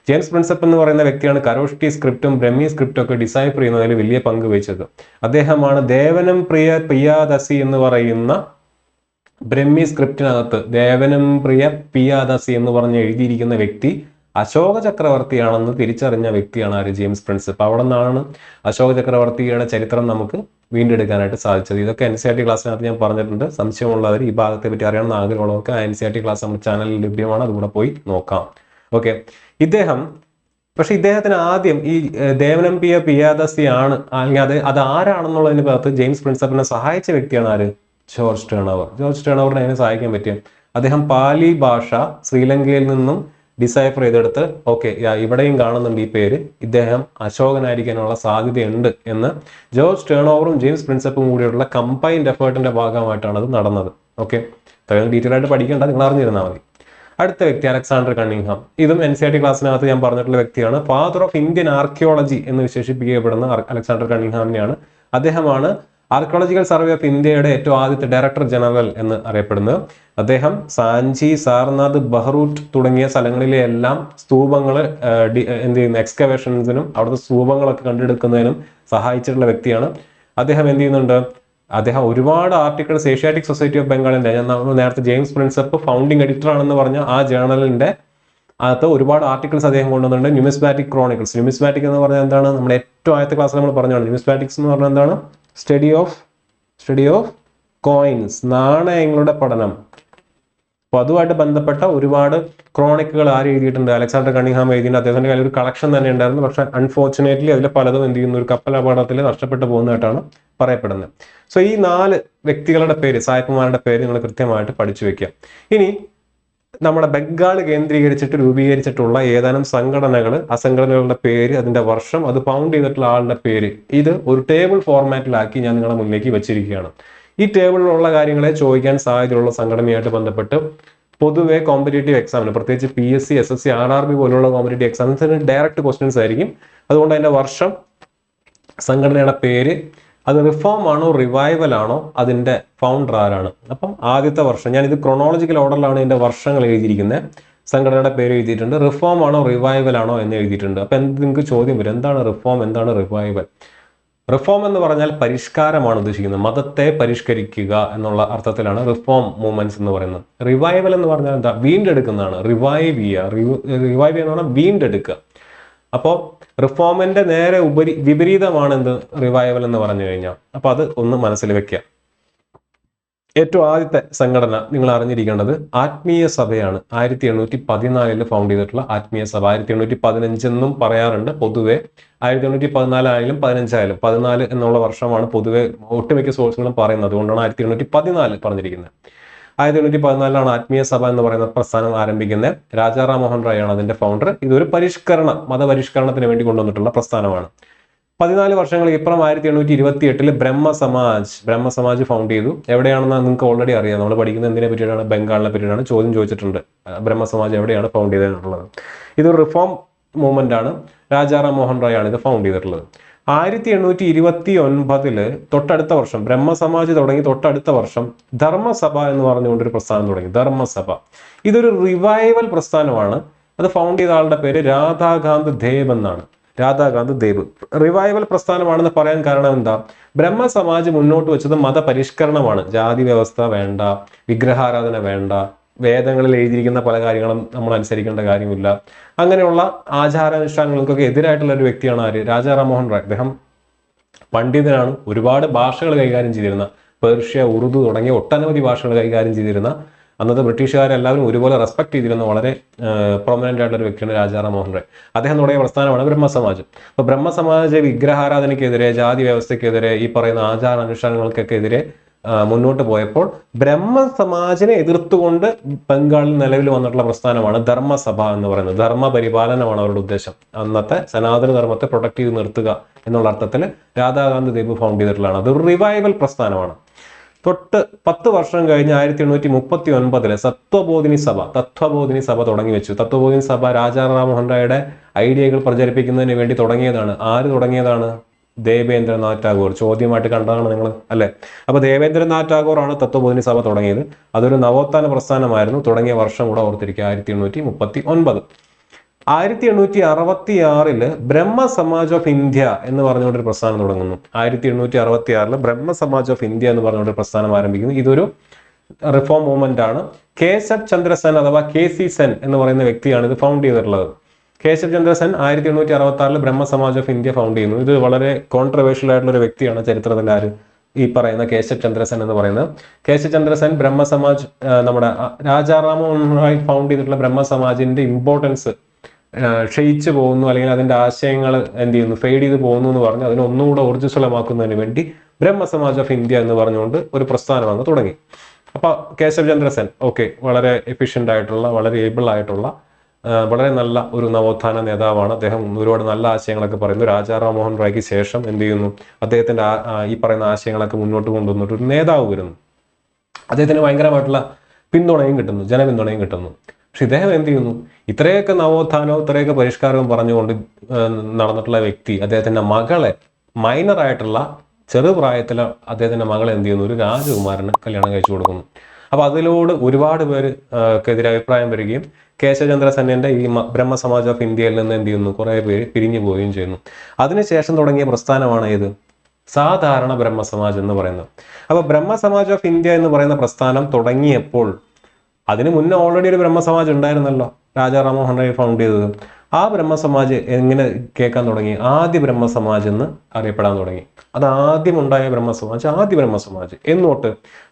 ജെയിംസ് പ്രിൻസെപ്പ് എന്ന് പറയുന്ന വ്യക്തിയാണ് കരോഷ്ടി സ്ക്രിപ്റ്റും ബ്രഹ്മി സ്ക്രിപ്റ്റും ഒക്കെ ഡിസൈഫർ ചെയ്യുന്നതിൽ വലിയ പങ്ക് വഹിച്ചത്. അദ്ദേഹമാണ് ദേവനം പ്രിയ പിയാദസി എന്ന് പറയുന്ന ബ്രഹ്മി സ്ക്രിപ്റ്റിനകത്ത് ദേവനം പ്രിയ പിയാദസി എന്ന് പറഞ്ഞ് എഴുതിയിരിക്കുന്ന വ്യക്തി അശോക ചക്രവർത്തിയാണെന്ന് തിരിച്ചറിഞ്ഞ വ്യക്തിയാണ് ആര്? James Prinsep. അവിടെ നിന്നാണ് അശോക ചക്രവർത്തിയുടെ ചരിത്രം നമുക്ക് വീണ്ടെടുക്കാനായിട്ട് സാധിച്ചത്. ഇതൊക്കെ NCERT ക്ലാസ്സിനകത്ത് ഞാൻ പറഞ്ഞിട്ടുണ്ട്. സംശയമുള്ളവർ, ഈ ഭാഗത്തെ പറ്റി അറിയണമെന്ന് ആഗ്രഹമുള്ളവർക്ക് NCERT ക്ലാസ് നമ്മുടെ ചാനലിൽ ലഭ്യമാണ്, അതുകൂടെ പോയി നോക്കാം. ഓക്കെ, ഇദ്ദേഹത്തിന് ആദ്യം ഈ ദേവനം പിയാദസി ആണ് അല്ലെങ്കിൽ അത് ആരാണെന്നുള്ളതിന് ഭാഗത്ത് ജെയിംസ് പ്രിൻസെപ്പിനെ സഹായിച്ച വ്യക്തിയാണ് ആര്? ജോർജ് ടേണവറിനെ അതിനെ സഹായിക്കാൻ പറ്റിയ അദ്ദേഹം പാലി ഭാഷ ശ്രീലങ്കയിൽ നിന്നും ഡിസൈഫർ ചെയ്തെടുത്ത് ഓക്കെ ഇവിടെയും കാണുന്നുണ്ട് ഈ പേര്, ഇദ്ദേഹം അശോകനായിരിക്കാനുള്ള സാധ്യതയുണ്ട് എന്ന് ജോർജ് ടേണോവറും ജെയിംസ് പ്രിൻസപ്പും കൂടിയുള്ള കമ്പൈൻഡ് എഫേർട്ടിന്റെ ഭാഗമായിട്ടാണ് അത് നടന്നത്. ഓക്കെ, അത്രയും ഡീറ്റെയിൽ ആയിട്ട് പഠിക്കേണ്ട, നിങ്ങൾ അറിഞ്ഞിരുന്നാൽ മതി. അടുത്ത വ്യക്തി അലക്സാണ്ടർ കണ്ണിങ്ഹാം. ഇതും NCERT ക്ലാസ്സിനകത്ത് ഞാൻ പറഞ്ഞിട്ടുള്ള വ്യക്തിയാണ്. ഫാദർ ഓഫ് ഇന്ത്യൻ ആർക്കിയോളജി എന്ന് വിശേഷിപ്പിക്കപ്പെടുന്ന അലക്സാണ്ടർ കണ്ണിങ്ഹാമിനെയാണ്. അദ്ദേഹമാണ് ആർക്കിയോളജിക്കൽ സർവേ ഓഫ് ഇന്ത്യയുടെ ഏറ്റവും ആദ്യത്തെ ഡയറക്ടർ ജനറൽ എന്ന് അറിയപ്പെടുന്നത്. അദ്ദേഹം സാഞ്ചി, സാർനാഥ്, ബഹ്റൂട്ട് തുടങ്ങിയ സ്ഥലങ്ങളിലെ എല്ലാം സ്തൂപങ്ങൾ എന്ത് ചെയ്യുന്നു, എക്സ്കവേഷൻസിനും അവിടുത്തെ സ്തൂപങ്ങളൊക്കെ കണ്ടെടുക്കുന്നതിനും സഹായിച്ചിട്ടുള്ള വ്യക്തിയാണ്. അദ്ദേഹം എന്ത് ചെയ്യുന്നുണ്ട്, അദ്ദേഹം ഒരുപാട് ആർട്ടിക്കിൾസ് ഏഷ്യാറ്റിക് സൊസൈറ്റി ഓഫ് ബംഗാളിന്റെ, ഞാൻ നേരത്തെ ജെയിംസ് പ്രിൻസപ്പ് ഫൗണ്ടിങ് എഡിറ്റർ ആണെന്ന് പറഞ്ഞ ആ ജേർണലിന്റെ അകത്ത് ഒരുപാട് ആർട്ടിക്കിൾസ് അദ്ദേഹം കൊണ്ടുവന്നിട്ടുണ്ട്. Numismatic chronicles. ന്യൂമിസ്മാറ്റിക് എന്ന് പറഞ്ഞാൽ എന്താണ്, നമ്മുടെ ഏറ്റവും ആദ്യത്തെ ക്ലാസ്സിൽ നമ്മൾ പറഞ്ഞാണ്. ന്യൂമിസ്മാറ്റിക്സ് എന്ന് പറഞ്ഞാൽ എന്താണ്, സ്റ്റഡി ഓഫ് കോയിൻസ്, നാണയങ്ങളുടെ പഠനം. അപ്പൊ അതുമായിട്ട് ബന്ധപ്പെട്ട ഒരുപാട് ക്രോണിക്കുകൾ ആര് എഴുതിയിട്ടുണ്ട്, അലക്സാണ്ടർ കണ്ണിങ്ഹാം എഴുതിയിട്ടുണ്ട്. അദ്ദേഹത്തിന്റെ കയ്യിൽ ഒരു കളക്ഷൻ തന്നെ ഉണ്ടായിരുന്നു. പക്ഷെ അൺഫോർച്ചുനേറ്റ്ലി അതിൽ പലതും എന്ത് ചെയ്യുന്നു, ഒരു കപ്പൽ അപകടത്തിൽ നഷ്ടപ്പെട്ടു പോകുന്നതായിട്ടാണ് പറയപ്പെടുന്നത്. സോ ഈ 4 വ്യക്തികളുടെ പേര്, സായിപ്പുമാരുടെ പേര് നിങ്ങൾ കൃത്യമായിട്ട് പഠിച്ചു വെക്കുക. ഇനി നമ്മുടെ ബംഗാൾ കേന്ദ്രീകരിച്ചിട്ട് രൂപീകരിച്ചിട്ടുള്ള ഏതാനും സംഘടനകൾ, ആ സംഘടനകളുടെ പേര്, അതിന്റെ വർഷം, അത് ഫൗണ്ട് ചെയ്തിട്ടുള്ള ആളുടെ പേര്, ഇത് ഒരു ടേബിൾ ഫോർമാറ്റിലാക്കി ഞാൻ നിങ്ങളുടെ മുന്നിലേക്ക് വെച്ചിരിക്കുകയാണ്. ഈ ടേബിളിലുള്ള കാര്യങ്ങളെ ചോദിക്കാൻ സാധ്യതയുള്ള സംഘടനയായിട്ട് ബന്ധപ്പെട്ട് പൊതുവെ കോമ്പറ്റേറ്റീവ് എക്സാമിന്, പ്രത്യേകിച്ച് PSC, SSC, RRB പോലുള്ള കോമ്പറ്റേറ്റീവ് എക്സാമിന് ഡയറക്റ്റ് ക്വസ്റ്റ്യൻസ് ആയിരിക്കും. അതുകൊണ്ട് അതിന്റെ വർഷം, സംഘടനയുടെ പേര്, അത് റിഫോം ആണോ റിവൈവൽ ആണോ, അതിന്റെ ഫൗണ്ടർ ആരാണ്. അപ്പം ആദ്യത്തെ വർഷം, ഞാൻ ഇത് ക്രോണോളജിക്കൽ ഓർഡറിലാണ് ഇതിന്റെ വർഷങ്ങൾ എഴുതിയിരിക്കുന്നത്. സംഘടനയുടെ പേര് എഴുതിയിട്ടുണ്ട്. റിഫോം ആണോ റിവൈവൽ ആണോ എന്ന് എഴുതിയിട്ടുണ്ട്. അപ്പൊ നിങ്ങൾക്ക് ചോദ്യം വരും, എന്താണ് റിഫോം, എന്താണ് റിവൈവൽ? റിഫോം എന്ന് പറഞ്ഞാൽ പരിഷ്കാരമാണ് ഉദ്ദേശിക്കുന്നത്, മതത്തെ പരിഷ്കരിക്കുക എന്നുള്ള അർത്ഥത്തിലാണ് റിഫോം മൂവ്മെന്റ്സ് എന്ന് പറയുന്നത്. റിവൈവൽ എന്ന് പറഞ്ഞാൽ എന്താ, വീണ്ടെടുക്കുന്നതാണ്. റിവൈവ് ചെയ്യുക എന്ന് പറഞ്ഞാൽ വീണ്ടെടുക്കുക. അപ്പോൾ റിഫോമിന്റെ നേരെ വിപരീതമാണ് എന്ത്, റിവൈവൽ എന്ന് പറഞ്ഞു കഴിഞ്ഞാൽ. അപ്പൊ അത് ഒന്ന് മനസ്സിൽ വെക്കുക. ഏറ്റവും ആദ്യത്തെ സംഘടന നിങ്ങൾ അറിഞ്ഞിരിക്കേണ്ടത് ആത്മീയ സഭയാണ്. 1814 ഫൗണ്ട് ചെയ്തിട്ടുള്ള ആത്മീയ സഭ. 1815 എന്നും പറയാറുണ്ട് പൊതുവെ. 1814 ആയാലും 15 ആയാലും 14 എന്നുള്ള വർഷമാണ് പൊതുവെ ഒട്ടുമിക്ക സോഴ്സുകളും പറയുന്നത്. അതുകൊണ്ടാണ് 1814 പറഞ്ഞിരിക്കുന്നത്. 1814 ആത്മീയ സഭ എന്ന് പറയുന്ന പ്രസ്ഥാനം ആരംഭിക്കുന്നത്. രാജാ റാം മോഹൻ റായ് ആണ് അതിന്റെ ഫൗണ്ടർ. ഇതൊരു മതപരിഷ്കരണത്തിന് വേണ്ടി കൊണ്ടുവന്നിട്ടുള്ള പ്രസ്ഥാനമാണ്. 14 വർഷങ്ങൾക്ക് ഇപ്പുറം 1828 ബ്രഹ്മസമാജ് ഫൗണ്ട് ചെയ്തു. എവിടെയാണെന്ന് നിങ്ങൾക്ക് ഓൾറെഡി അറിയാം. നമ്മൾ പഠിക്കുന്നത് എന്തിനെ പറ്റിയിട്ടാണ്, ബംഗാളിനെ പറ്റിയിട്ടാണ്. ചോദ്യം ചോദിച്ചിട്ടുണ്ട്, ബ്രഹ്മസമാജ് എവിടെയാണ് ഫൗണ്ട് ചെയ്തിട്ടുള്ളത്. ഇതൊരു റിഫോം മൂവ്മെന്റ് ആണ്. രാജാ റാം മോഹൻ റായ് ആണ് ഇത് ഫൗണ്ട് ചെയ്തിട്ടുള്ളത്. 1829 തൊട്ടടുത്ത വർഷം, ബ്രഹ്മസമാജ് തുടങ്ങി തൊട്ടടുത്ത വർഷം ധർമ്മസഭ എന്ന് പറഞ്ഞുകൊണ്ടൊരു പ്രസ്ഥാനം തുടങ്ങി. ധർമ്മസഭ ഇതൊരു റിവൈവൽ പ്രസ്ഥാനമാണ്. അത് ഫൗണ്ട് ചെയ്ത ആളുടെ പേര് രാധാകാന്ത് ദേവ് എന്നാണ്. രാധാകാന്ത് ദേവ് റിവൈവൽ പ്രസ്ഥാനമാണെന്ന് പറയാൻ കാരണം എന്താ, ബ്രഹ്മസമാജ് മുന്നോട്ട് വെച്ചത് മതപരിഷ്കരണമാണ്. ജാതി വ്യവസ്ഥ വേണ്ട, വിഗ്രഹാരാധന വേണ്ട, വേദങ്ങളിൽ എഴുതിയിരിക്കുന്ന പല കാര്യങ്ങളും നമ്മൾ അനുസരിക്കേണ്ട കാര്യമില്ല, അങ്ങനെയുള്ള ആചാരാനുഷ്ഠാനങ്ങൾക്കൊക്കെ എതിരായിട്ടുള്ള ഒരു വ്യക്തിയാണ് ആര്, രാജാ റാം മോഹൻ റായ്. അദ്ദേഹം പണ്ഡിതനാണ്. ഒരുപാട് ഭാഷകൾ കൈകാര്യം ചെയ്തിരുന്ന, പേർഷ്യ, ഉറുദു തുടങ്ങിയ ഒട്ടനവധി ഭാഷകൾ കൈകാര്യം ചെയ്തിരുന്ന, അന്നത്തെ ബ്രിട്ടീഷുകാരെല്ലാവരും ഒരുപോലെ റെസ്പെക്ട് ചെയ്തിരുന്ന വളരെ പ്രൊമനന്റ് ആയിട്ടുള്ള ഒരു വ്യക്തിയാണ് രാജാ റാം മോഹൻ റായ്. അദ്ദേഹം തുടങ്ങിയ പ്രസ്ഥാനമാണ് ബ്രഹ്മസമാജ്. അപ്പൊ ബ്രഹ്മസമാജ് വിഗ്രഹാരാധനയ്ക്കെതിരെ, ജാതി വ്യവസ്ഥയ്ക്കെതിരെ, ഈ പറയുന്ന ആചാരാനുഷ്ഠാനങ്ങൾക്കൊക്കെ എതിരെ മുന്നോട്ട് പോയപ്പോൾ ബ്രഹ്മസമാജിനെ എതിർത്തുകൊണ്ട് ബംഗാളിൽ നിലവിൽ വന്നിട്ടുള്ള പ്രസ്ഥാനമാണ് ധർമ്മസഭ എന്ന് പറയുന്നത്. ധർമ്മ പരിപാലനമാണ് അവരുടെ ഉദ്ദേശം. അന്നത്തെ സനാതന ധർമ്മത്തെ പ്രൊട്ടക്ട് ചെയ്ത് നിർത്തുക എന്നുള്ള അർത്ഥത്തിൽ രാധാകാന്ത് ദേവ് ഫൗണ്ട് ചെയ്തിട്ടുള്ളതാണ്. അതൊരു റിവൈവൽ പ്രസ്ഥാനമാണ്. തൊട്ട് 10 വർഷം കഴിഞ്ഞ് 1839 തത്വബോധിനി സഭ തുടങ്ങി വെച്ചു. തത്വബോധിനി സഭ രാജാ റാം മോഹൻ റായുടെ ഐഡിയകൾ പ്രചരിപ്പിക്കുന്നതിന് വേണ്ടി തുടങ്ങിയതാണ്. ആര് തുടങ്ങിയതാണ്? ദേവേന്ദ്രനാഥ് ടാഗോർ. ചോദ്യമായിട്ട് കണ്ടതാണ് നിങ്ങൾ അല്ലെ? അപ്പൊ ദേവേന്ദ്രനാഥ് ടാഗോർ ആണ് തത്വബോധിനി സഭ തുടങ്ങിയത്. അതൊരു നവോത്ഥാന പ്രസ്ഥാനമായിരുന്നു. തുടങ്ങിയ വർഷം കൂടെ ഓർത്തിരിക്കുക, 1839. 1866 ബ്രഹ്മസമാജ് ഓഫ് ഇന്ത്യ എന്ന് പറഞ്ഞുകൊണ്ടൊരു പ്രസ്ഥാനം തുടങ്ങുന്നു. 1866 ബ്രഹ്മസമാജ് ഓഫ് ഇന്ത്യ എന്ന് പറഞ്ഞുകൊണ്ട് പ്രസ്ഥാനം ആരംഭിക്കുന്നു. ഇതൊരു റിഫോം മൂവ്മെന്റ് ആണ്. കേശവ് ചന്ദ്ര സെൻ അഥവാ KC സെൻ എന്ന് പറയുന്ന വ്യക്തിയാണ് ഇത് ഫൗണ്ട് ചെയ്തിട്ടുള്ളത്. Keshav Chandra Sen 1866 Brahmo Samaj of India found ചെയ്യുന്നു. ഇത് വളരെ കോൺട്രവേഴ്ഷ്യൽ ആയിട്ടുള്ള ഒരു വ്യക്തിയാണ് ചരിത്രത്തിൽ. ആര്? ഈ പറയുന്ന കേശവ് ചന്ദ്ര സെൻ എന്ന് പറയുന്നത്. കേശവ് ചന്ദ്ര സെൻ ബ്രഹ്മസമാജ്, നമ്മുടെ രാജാ റാം മോഹൻ റായ് ഫൗണ്ട് ചെയ്തിട്ടുള്ള ബ്രഹ്മസമാജിന്റെ ഇമ്പോർട്ടൻസ് ക്ഷയിച്ചു പോകുന്നു, അല്ലെങ്കിൽ അതിന്റെ ആശയങ്ങൾ എന്ത് ചെയ്യുന്നു, ഫെയ്ഡ് ചെയ്ത് പോകുന്നു എന്ന് പറഞ്ഞ് അതിനെ ഒന്നുകൂടെ ഊർജ്ജസ്വലമാക്കുന്നതിന് വേണ്ടി ബ്രഹ്മസമാജ് ഓഫ് ഇന്ത്യ എന്ന് പറഞ്ഞുകൊണ്ട് ഒരു പ്രസ്ഥാനം അങ്ങ് തുടങ്ങി. അപ്പൊ കേശവ് ചന്ദ്ര സെൻ വളരെ എഫിഷ്യന്റ് ആയിട്ടുള്ള, വളരെ ഏബിൾ ആയിട്ടുള്ള, വളരെ നല്ല ഒരു നവോത്ഥാന നേതാവാണ്. അദ്ദേഹം ഒരുപാട് നല്ല ആശയങ്ങളൊക്കെ പറയുന്നു. രാജാ റാം മോഹൻ റോയ്ക്ക് ശേഷം എന്ത് ചെയ്യുന്നു, അദ്ദേഹത്തിന്റെ ഈ പറയുന്ന ആശയങ്ങളൊക്കെ മുന്നോട്ട് കൊണ്ടുവന്നിട്ട് ഒരു നേതാവ് വരുന്നു. അദ്ദേഹത്തിന് ഭയങ്കരമായിട്ടുള്ള പിന്തുണയും കിട്ടുന്നു, ജനപിന്തുണയും കിട്ടുന്നു. പക്ഷെ ഇദ്ദേഹം എന്ത് ചെയ്യുന്നു, ഇത്രയൊക്കെ നവോത്ഥാനവും ഇത്രയൊക്കെ പരിഷ്കാരവും പറഞ്ഞുകൊണ്ട് നടന്നിട്ടുള്ള വ്യക്തി അദ്ദേഹത്തിന്റെ മകളെ, മൈനർ ആയിട്ടുള്ള ചെറുപ്രായത്തിൽ അദ്ദേഹത്തിന്റെ മകളെ എന്ത് ചെയ്യുന്നു, ഒരു രാജകുമാരന് കല്യാണം കഴിച്ചു കൊടുക്കുന്നു. അപ്പൊ അതിലൂടെ ഒരുപാട് പേര് എതിരെ അഭിപ്രായം വരികയും കേശവചന്ദ്ര സെന്നിന്റെ ഈ ബ്രഹ്മസമാജ് ഓഫ് ഇന്ത്യയിൽ നിന്ന് എന്ത് ചെയ്യുന്നു, കുറെ പേര് പിരിഞ്ഞു പോവുകയും ചെയ്യുന്നു. അതിനുശേഷം തുടങ്ങിയ പ്രസ്ഥാനമാണ് ഏത്, സാധാരണ ബ്രഹ്മസമാജ് എന്ന് പറയുന്നത്. അപ്പൊ ബ്രഹ്മസമാജ് ഓഫ് ഇന്ത്യ എന്ന് പറയുന്ന പ്രസ്ഥാനം തുടങ്ങിയപ്പോൾ അതിന് മുന്നേ ഓൾറെഡി ഒരു ബ്രഹ്മസമാജ് ഉണ്ടായിരുന്നല്ലോ, രാജാ റാം മോഹൻ റോയ് ഫൗണ്ട് ചെയ്തത്. ആ ബ്രഹ്മസമാജ് എങ്ങനെ കേൾക്കാൻ തുടങ്ങി, ആദ്യ ബ്രഹ്മസമാജ് എന്ന് അറിയപ്പെടാൻ തുടങ്ങി. അത് ആദ്യം ഉണ്ടായ ബ്രഹ്മസമാജ് ആദ്യ ബ്രഹ്മസമാജ് എന്നോട്ട്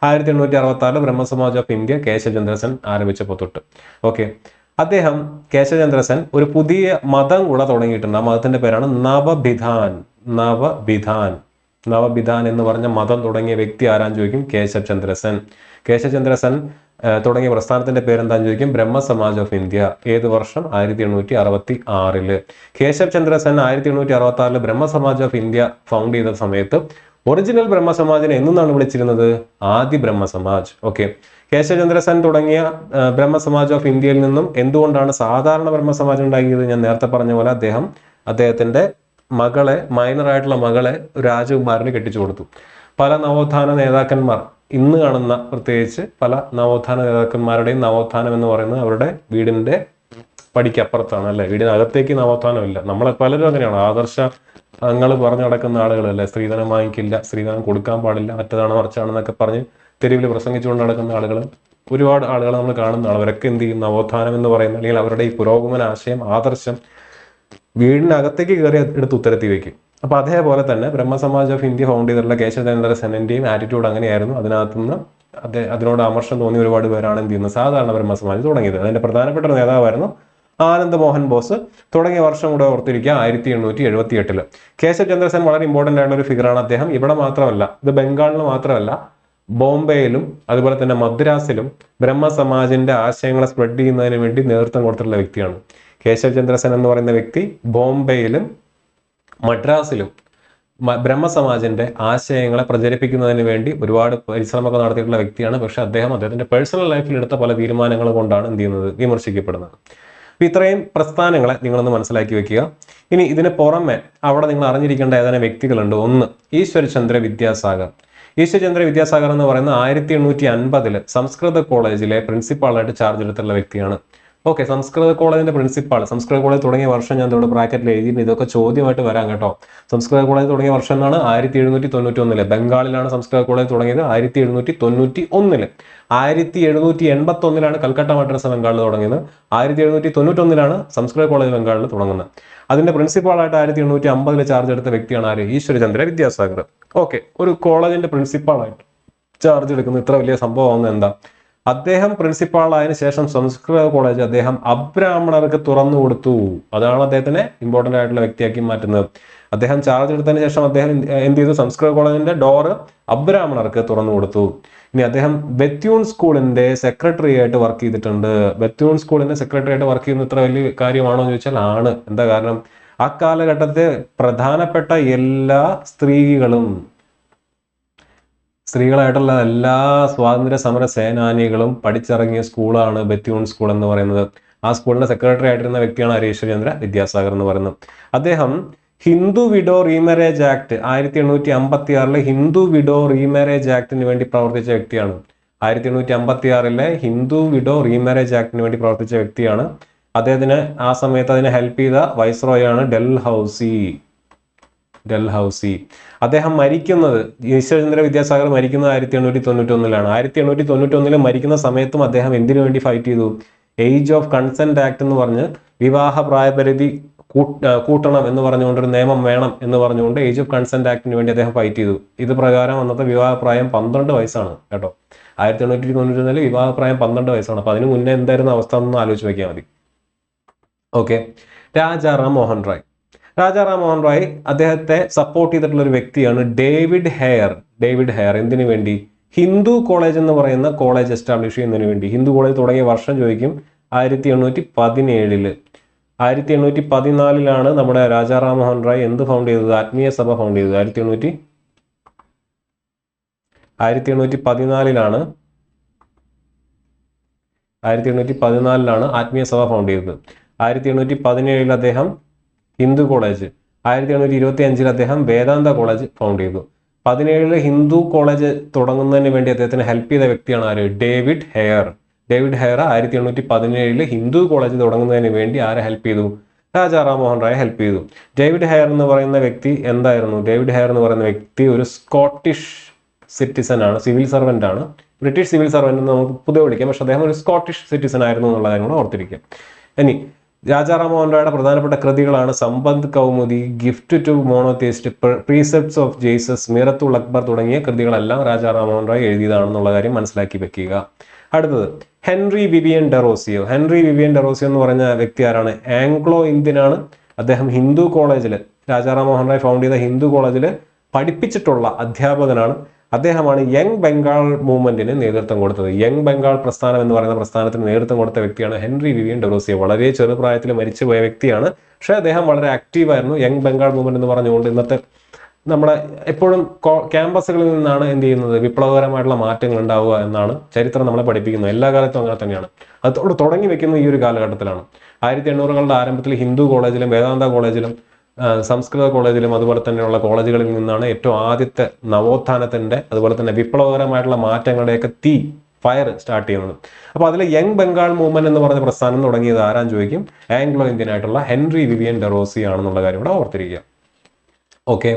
1866 ബ്രഹ്മസമാജ് ഓഫ് ഇന്ത്യ കേശവചന്ദ്ര സെൻ ആരംഭിച്ചപ്പോൾ തൊട്ട്. ഓക്കെ, അദ്ദേഹം കേശവചന്ദ്ര സെൻ ഒരു പുതിയ മതം കൂടെ തുടങ്ങിയിട്ടുണ്ട്. ആ മതത്തിന്റെ പേരാണ് നവബിധാൻ. നവബിധാൻ എന്ന് പറഞ്ഞ മതം തുടങ്ങിയ വ്യക്തി ആരാന്ന് ചോദിക്കും, കേശവ് ചന്ദ്ര സെൻ. കേശവ് ചന്ദ്ര സെൻ തുടങ്ങിയ പ്രസ്ഥാനത്തിന്റെ പേരെന്താന്ന് ചോദിക്കും, ബ്രഹ്മസമാജ് ഓഫ് ഇന്ത്യ. ഏത് വർഷം, 1866. Keshav Chandra Sen 1866 Brahmo Samaj of India found ചെയ്ത സമയത്ത് ഒറിജിനൽ ബ്രഹ്മസമാജിനെ എന്നാണ് വിളിച്ചിരുന്നത്, ആദി ബ്രഹ്മസമാജ്. ഓക്കെ, കേശവ് ചന്ദ്ര സെൻ തുടങ്ങിയ ബ്രഹ്മസമാജ് ഓഫ് ഇന്ത്യയിൽ നിന്നും എന്തുകൊണ്ടാണ് സാധാരണ ബ്രഹ്മസമാജ് ഉണ്ടാക്കിയത്? ഞാൻ നേരത്തെ പറഞ്ഞ പോലെ അദ്ദേഹത്തിന്റെ മകളെ, മൈനർ ആയിട്ടുള്ള മകളെ രാജകുമാരന് കെട്ടിച്ചു കൊടുത്തു. പല നവോത്ഥാന നേതാക്കന്മാർ ഇന്ന് കാണുന്ന, പ്രത്യേകിച്ച് പല നവോത്ഥാന നേതാക്കന്മാരുടെയും നവോത്ഥാനം എന്ന് പറയുന്നത് അവരുടെ വീടിന്റെ പടിക്കപ്പുറത്താണ്, അല്ലെ, വീടിനകത്തേക്ക് നവോത്ഥാനമില്ല. നമ്മളെ പലരും അങ്ങനെയാണ്, ആദർശങ്ങൾ പറഞ്ഞു നടക്കുന്ന ആളുകളല്ലേ. സ്ത്രീധനം വാങ്ങിക്കില്ല, സ്ത്രീധനം കൊടുക്കാൻ പാടില്ല, മറ്റതാണ് മറിച്ചാണെന്നൊക്കെ പറഞ്ഞ് തെരുവിൽ പ്രസംഗിച്ചുകൊണ്ട് നടക്കുന്ന ആളുകൾ, ഒരുപാട് ആളുകൾ നമ്മൾ കാണുന്നതാണ്. അവരൊക്കെ എന്ത് ചെയ്യും, നവോത്ഥാനം എന്ന് പറയുന്ന, അല്ലെങ്കിൽ അവരുടെ ഈ പുരോഗമന ആശയം, ആദർശം വീടിനകത്തേക്ക് കയറി എടുത്ത് ഉത്തരത്തി വയ്ക്കും. അപ്പൊ അതേപോലെ തന്നെ ബ്രഹ്മസമാജ് ഓഫ് ഇന്ത്യ ഫൗണ്ട് ചെയ്തിട്ടുള്ള കേശവചന്ദ്ര സെന്നിന്റെയും ആറ്റിറ്റ്യൂഡ് അങ്ങനെയായിരുന്നു. അതിനകത്തുനിന്ന് അതിനോട് അമർഷം തോന്നിയ ഒരുപാട് പേരാണ് എന്ത് ചെയ്യുന്നത്, സാധാരണ ബ്രഹ്മസമാജ് തുടങ്ങിയത്. അതിന്റെ പ്രധാനപ്പെട്ട ഒരു നേതാവായിരുന്നു ആനന്ദ് മോഹൻ ബോസ്. തുടങ്ങിയ വർഷം കൂടെ ഓർത്തിരിക്കുക, 1878. കേശവ് ചന്ദ്ര സെൻ വളരെ ഇമ്പോർട്ടന്റ് ആയിട്ടുള്ള ഒരു ഫിഗറാണ്. അദ്ദേഹം ഇവിടെ മാത്രമല്ല, ഇത് ബംഗാളിൽ മാത്രമല്ല, ബോംബെയിലും അതുപോലെ തന്നെ മദ്രാസിലും ബ്രഹ്മസമാജിന്റെ ആശയങ്ങളെ സ്പ്രെഡ് ചെയ്യുന്നതിന് വേണ്ടി നേതൃത്വം കൊടുത്തിട്ടുള്ള വ്യക്തിയാണ്. കേശവ് ചന്ദ്ര സെൻ എന്ന് പറയുന്ന വ്യക്തി ബോംബെയിലും മദ്രാസിലും ബ്രഹ്മസമാജിന്റെ ആശയങ്ങളെ പ്രചരിപ്പിക്കുന്നതിന് വേണ്ടി ഒരുപാട് പരിശ്രമമൊക്കെ നടത്തിയിട്ടുള്ള വ്യക്തിയാണ്. പക്ഷെ അദ്ദേഹത്തിന്റെ പേഴ്സണൽ ലൈഫിൽ എടുത്ത പല തീരുമാനങ്ങൾ കൊണ്ടാണ് എന്ത് ചെയ്യുന്നത്, വിമർശിക്കപ്പെടുന്നത്. അപ്പൊ ഇത്രയും പ്രസ്ഥാനങ്ങളെ നിങ്ങളൊന്ന് മനസ്സിലാക്കി വെക്കുക. ഇനി ഇതിന് പുറമെ അവിടെ നിങ്ങൾ അറിഞ്ഞിരിക്കേണ്ട ഏതാനും വ്യക്തികളുണ്ട്. ഒന്ന്, ഈശ്വർചന്ദ്ര വിദ്യാസാഗർ. ഈശ്വർചന്ദ്ര വിദ്യാസാഗർ എന്ന് പറയുന്ന 1850 സംസ്കൃത കോളേജിലെ പ്രിൻസിപ്പാളായിട്ട് ചാർജ് എടുത്തുള്ള വ്യക്തിയാണ്. ഓക്കെ, സംസ്കൃത കോളേജിന്റെ പ്രിൻസിപ്പാൾ, സംസ്കൃത കോളേജ് തുടങ്ങിയ വർഷം ഞാൻ ഇവിടെ ബ്രാക്കറ്റിൽ എഴുതിയിരുന്നു. ഇതൊക്കെ ചോദ്യമായിട്ട് വരാം കേട്ടോ. സംസ്കൃത കോളേജ് തുടങ്ങിയ വർഷം എന്നാണ് 1791. ബംഗാളിലാണ് സംസ്കൃത കോളേജ് തുടങ്ങിയത് 1791. 1781 കൽക്കട്ട മദ്രാസ് ബംഗാളിൽ തുടങ്ങിയത്. 1791 സംസ്കൃത കോളേജ് ബംഗാളിൽ തുടങ്ങുന്നത്. അതിന്റെ പ്രിൻസിപ്പാളായിട്ട് 1850 ചാർജ് എടുത്ത വ്യക്തിയാണ് ആര്, ഈശ്വർചന്ദ്ര വിദ്യാസാഗർ. ഓക്കെ, ഒരു കോളേജിന്റെ പ്രിൻസിപ്പാളായിട്ട് ചാർജ് എടുക്കുന്ന ഇത്ര വലിയ സംഭവം എന്താ? അദ്ദേഹം പ്രിൻസിപ്പാൾ ആയതിനു ശേഷം സംസ്കൃത കോളേജ് അദ്ദേഹം അബ്രാഹ്മണർക്ക് തുറന്നു കൊടുത്തു. അതാണ് അദ്ദേഹത്തിനെ ഇമ്പോർട്ടന്റ് ആയിട്ടുള്ള വ്യക്തിയാക്കി മാറ്റുന്നത്. അദ്ദേഹം ചാർജ് എടുത്തതിന് ശേഷം അദ്ദേഹം എന്ത് ചെയ്തു, സംസ്കൃത കോളേജിന്റെ ഡോറ് അബ്രാഹ്മണർക്ക് തുറന്നു കൊടുത്തു. ഇനി അദ്ദേഹം ബെത്യൂൺ സ്കൂളിന്റെ സെക്രട്ടറി ആയിട്ട് വർക്ക് ചെയ്തിട്ടുണ്ട്. ബെത്യൂൺ സ്കൂളിന്റെ സെക്രട്ടറി ആയിട്ട് വർക്ക് ചെയ്യുന്ന ഇത്ര വലിയ കാര്യമാണോ എന്ന് ചോദിച്ചാൽ ആണ്. എന്താ കാരണം, ആ കാലഘട്ടത്തെ പ്രധാനപ്പെട്ട എല്ലാ സ്ത്രീകളായിട്ടുള്ള എല്ലാ സ്വാതന്ത്ര്യ സമര സേനാനികളും പഠിച്ചിറങ്ങിയ സ്കൂളാണ് ബെത്യൂൺ സ്കൂൾ എന്ന് പറയുന്നത്. ആ സ്കൂളിന്റെ സെക്രട്ടറി ആയിട്ടിരുന്ന വ്യക്തിയാണ് ഈശ്വർചന്ദ്ര വിദ്യാസാഗർ എന്ന് പറയുന്നത്. അദ്ദേഹം Hindu widow remarriage act 1856 Hindu widow remarriage ആക്ടിന് വേണ്ടി പ്രവർത്തിച്ച വ്യക്തിയാണ്. 1856 ഹിന്ദു വിഡോ റീമാരേജ് ആക്ടിന് വേണ്ടി പ്രവർത്തിച്ച വ്യക്തിയാണ്. അദ്ദേഹത്തിന് ആ സമയത്ത് അതിനെ ഹെൽപ്പ് ചെയ്ത വൈസ്രോയാണ് ഡൽഹൌസി. അദ്ദേഹം മരിക്കുന്നത്, ഈശ്വർചന്ദ്ര വിദ്യാസാഗർ മരിക്കുന്നത് 1891. 1891 മരിക്കുന്ന സമയത്തും അദ്ദേഹം എന്തിനു വേണ്ടി ഫൈറ്റ് ചെയ്തു? ഏജ് ഓഫ് കൺസെന്റ് ആക്ട് എന്ന് പറഞ്ഞ് വിവാഹ പ്രായപരിധി കൂട്ടണം എന്ന് പറഞ്ഞുകൊണ്ടൊരു നിയമം വേണം എന്ന് പറഞ്ഞുകൊണ്ട് ഏജ് ഓഫ് കൺസെന്റ് ആക്ടിന് വേണ്ടി അദ്ദേഹം ഫൈറ്റ് ചെയ്തു. ഇത് പ്രകാരം അന്നത്തെ വിവാഹപ്രായം 12 വയസ്സാണ് കേട്ടോ. 1891 വിവാഹപ്രായം 12 വയസ്സാണ്. അപ്പൊ അതിന് മുന്നേ എന്തായിരുന്നു അവസ്ഥ എന്ന് ആലോചിച്ച് നോക്കിയാൽ മതി. ഓക്കെ, രാജാ റാം മോഹൻ റോയ്. രാജാ റാം മോഹൻ റോയ് അദ്ദേഹത്തെ സപ്പോർട്ട് ചെയ്തിട്ടുള്ള ഒരു വ്യക്തിയാണ് ഡേവിഡ് ഹെയർ. ഡേവിഡ് ഹെയർ എന്തിനു വേണ്ടി? ഹിന്ദു കോളേജ് എന്ന് പറയുന്ന കോളേജ് എസ്റ്റാബ്ലിഷ് ചെയ്യുന്നതിന് വേണ്ടി. ഹിന്ദു കോളേജ് തുടങ്ങിയ വർഷം ചോദിക്കും. 1817. 1814 നമ്മുടെ രാജാ റാം മോഹൻ റോയ് എന്ത് ഫൗണ്ട് ചെയ്തത്? ആത്മീയ സഭ ഫൗണ്ട് ചെയ്തത്. 1814 ആത്മീയ സഭ ഫൗണ്ട് ചെയ്തത്. 1817 അദ്ദേഹം ഹിന്ദു കോളേജ്, 1825 അദ്ദേഹം വേദാന്ത കോളേജ് ഫൗണ്ട് ചെയ്തു. 17 ഹിന്ദു കോളേജ് തുടങ്ങുന്നതിന് വേണ്ടി അദ്ദേഹത്തിന് ഹെൽപ്പ് ചെയ്ത വ്യക്തിയാണ് ആര്? David hair. David Hare 1817 Hindu college തുടങ്ങുന്നതിന് വേണ്ടി ആരെ ഹെൽപ്പ് ചെയ്തു? രാജാ റാം മോഹൻ റോയെ ഹെൽപ്പ് ചെയ്തു. ഡേവിഡ് ഹെയർ എന്ന് പറയുന്ന വ്യക്തി എന്തായിരുന്നു? ഡേവിഡ് ഹെയർ എന്ന് പറയുന്ന വ്യക്തി ഒരു സ്കോട്ടിഷ് സിറ്റിസൺ ആണ്, സിവിൽ സർവന്റ് ആണ്. ബ്രിട്ടീഷ് സിവിൽ സർവന്റ് എന്ന് നമുക്ക് പൊതുവെ വിളിക്കാം, പക്ഷെ അദ്ദേഹം ഒരു സ്കോട്ടിഷ് സിറ്റിസൺ ആയിരുന്നു എന്നുള്ള കാര്യം കൂടെ ഓർത്തിരിക്കുക. ഇനി രാജാ റാം മോഹൻ റോയുടെ പ്രധാനപ്പെട്ട കൃതികളാണ് Sambad Kaumudi, gift to monotheist, precepts of Jesus, Miratul Akbar തുടങ്ങിയ കൃതികളെല്ലാം രാജാ റാം മോഹൻ റോയ് എഴുതിയതാണെന്നുള്ള കാര്യം മനസ്സിലാക്കി വെക്കുക. അടുത്തത് Henry Vivian Derozio. Henry Vivian Derozio എന്ന് പറഞ്ഞ വ്യക്തി ആരാണ്? ആംഗ്ലോ ഇന്ത്യൻ ആണ്. അദ്ദേഹം ഹിന്ദു കോളേജിൽ, രാജാ റാം മോഹൻ റോയ് ഫൗണ്ട് ചെയ്ത ഹിന്ദു കോളേജിൽ പഠിപ്പിച്ചിട്ടുള്ള അധ്യാപകനാണ്. അദ്ദേഹമാണ് യങ് ബംഗാൾ മൂവ്മെന്റിന് നേതൃത്വം കൊടുത്തത്. യങ് ബംഗാൾ പ്രസ്ഥാനം എന്ന് പറയുന്ന പ്രസ്ഥാനത്തിന് നേതൃത്വം കൊടുത്ത വ്യക്തിയാണ് ഹെൻറി വിവിയൻ ഡെറോസിയോ. വളരെ ചെറുപ്രായത്തിൽ മരിച്ചുപോയ വ്യക്തിയാണ്, പക്ഷെ അദ്ദേഹം വളരെ ആക്റ്റീവായിരുന്നു. യങ് ബംഗാൾ മൂവ്മെന്റ് എന്ന് പറഞ്ഞുകൊണ്ട് ഇന്നത്തെ നമ്മുടെ എപ്പോഴും ക്യാമ്പസുകളിൽ നിന്നാണ് എന്ത് ചെയ്യുന്നത്? വിപ്ലവകരമായിട്ടുള്ള മാറ്റങ്ങൾ ഉണ്ടാവുക എന്നാണ് ചരിത്രം നമ്മളെ പഠിപ്പിക്കുന്നത്. എല്ലാ കാലത്തും അങ്ങനെ തന്നെയാണ്. അത് തുടങ്ങി വെക്കുന്നത് ഈ ഒരു കാലഘട്ടത്തിലാണ്. 1800കളുടെ ആരംഭത്തിൽ ഹിന്ദു കോളേജിലും വേദാന്ത കോളേജിലും സംസ്കൃത കോളേജിലും അതുപോലെ തന്നെയുള്ള കോളേജുകളിൽ നിന്നാണ് ഏറ്റവും ആദ്യത്തെ നവോത്ഥാനത്തിന്റെ അതുപോലെ തന്നെ വിപ്ലവകരമായിട്ടുള്ള മാറ്റങ്ങളുടെയൊക്കെ ഫയർ സ്റ്റാർട്ട് ചെയ്യുന്നത്. അപ്പോൾ അതിൽ യങ് ബംഗാൾ മൂവ്മെന്റ് എന്ന് പറഞ്ഞ പ്രസ്ഥാനം തുടങ്ങിയത് ആരാൻ ചോദിക്കും? ആംഗ്ലോ ഇന്ത്യൻ ആയിട്ടുള്ള ഹെൻറി വിവിയൻ ഡെറോസിയോ ആണെന്നുള്ള കാര്യം ഇവിടെ ഓർത്തിരിക്കുക. ഓക്കെ,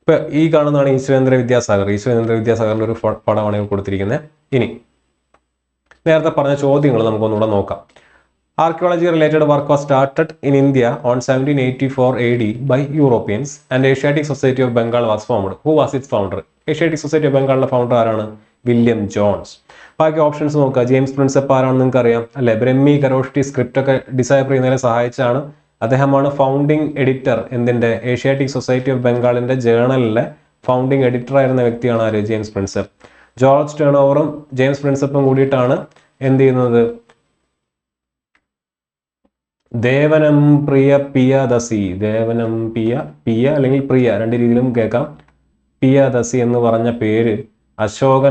ഇപ്പൊ ഈ കാണുന്നതാണ് ഈശ്വരേന്ദ്ര വിദ്യാസാഗർ. ഈശ്വരേന്ദ്ര വിദ്യാസാഗറിന്റെ ഒരു പടമാണ് കൊടുത്തിരിക്കുന്നത്. ഇനി നേരത്തെ പറഞ്ഞ ചോദ്യങ്ങൾ നമുക്കൊന്നുകൂടെ നോക്കാം. Archaeology related work was started in India on 1784 AD by Europeans and Asiatic Society of Bengal was formed. Who was its founder? Asiatic Society of Bengal's founder ആരാണ്? William Jones. ബാക്കി ഓപ്ഷൻസ് നോക്കുക. ജെയിംസ് പ്രിൻസെപ്പ് ആരാണെന്ന് നിങ്ങൾക്ക് അറിയാം അല്ലെ? Brahmi Kharosthi script ഒക്കെ decipher ചെയ്യുന്നതിനെ സഹായിച്ചാണ്. അദ്ദേഹമാണ് ഫൗണ്ടിങ് എഡിറ്റർ എന്തിന്റെ? ഏഷ്യാറ്റിക് സൊസൈറ്റി ഓഫ് ബംഗാളിന്റെ ജേണലിലെ ഫൗണ്ടിങ് എഡിറ്റർ ആയിരുന്ന വ്യക്തിയാണ് ആര്? James Prinsep. ജോർജ് ടേണോവറും ജെയിംസ് പ്രിൻസെപ്പും കൂടിയിട്ടാണ് എന്ത് ചെയ്യുന്നത്? ദേവനം പ്രിയ പിയദസി, ദേവനം പിയ അല്ലെങ്കിൽ പ്രിയ, രണ്ട് രീതിയിലും കേൾക്കാം. പിയദസി എന്ന് പറഞ്ഞ പേര് അശോക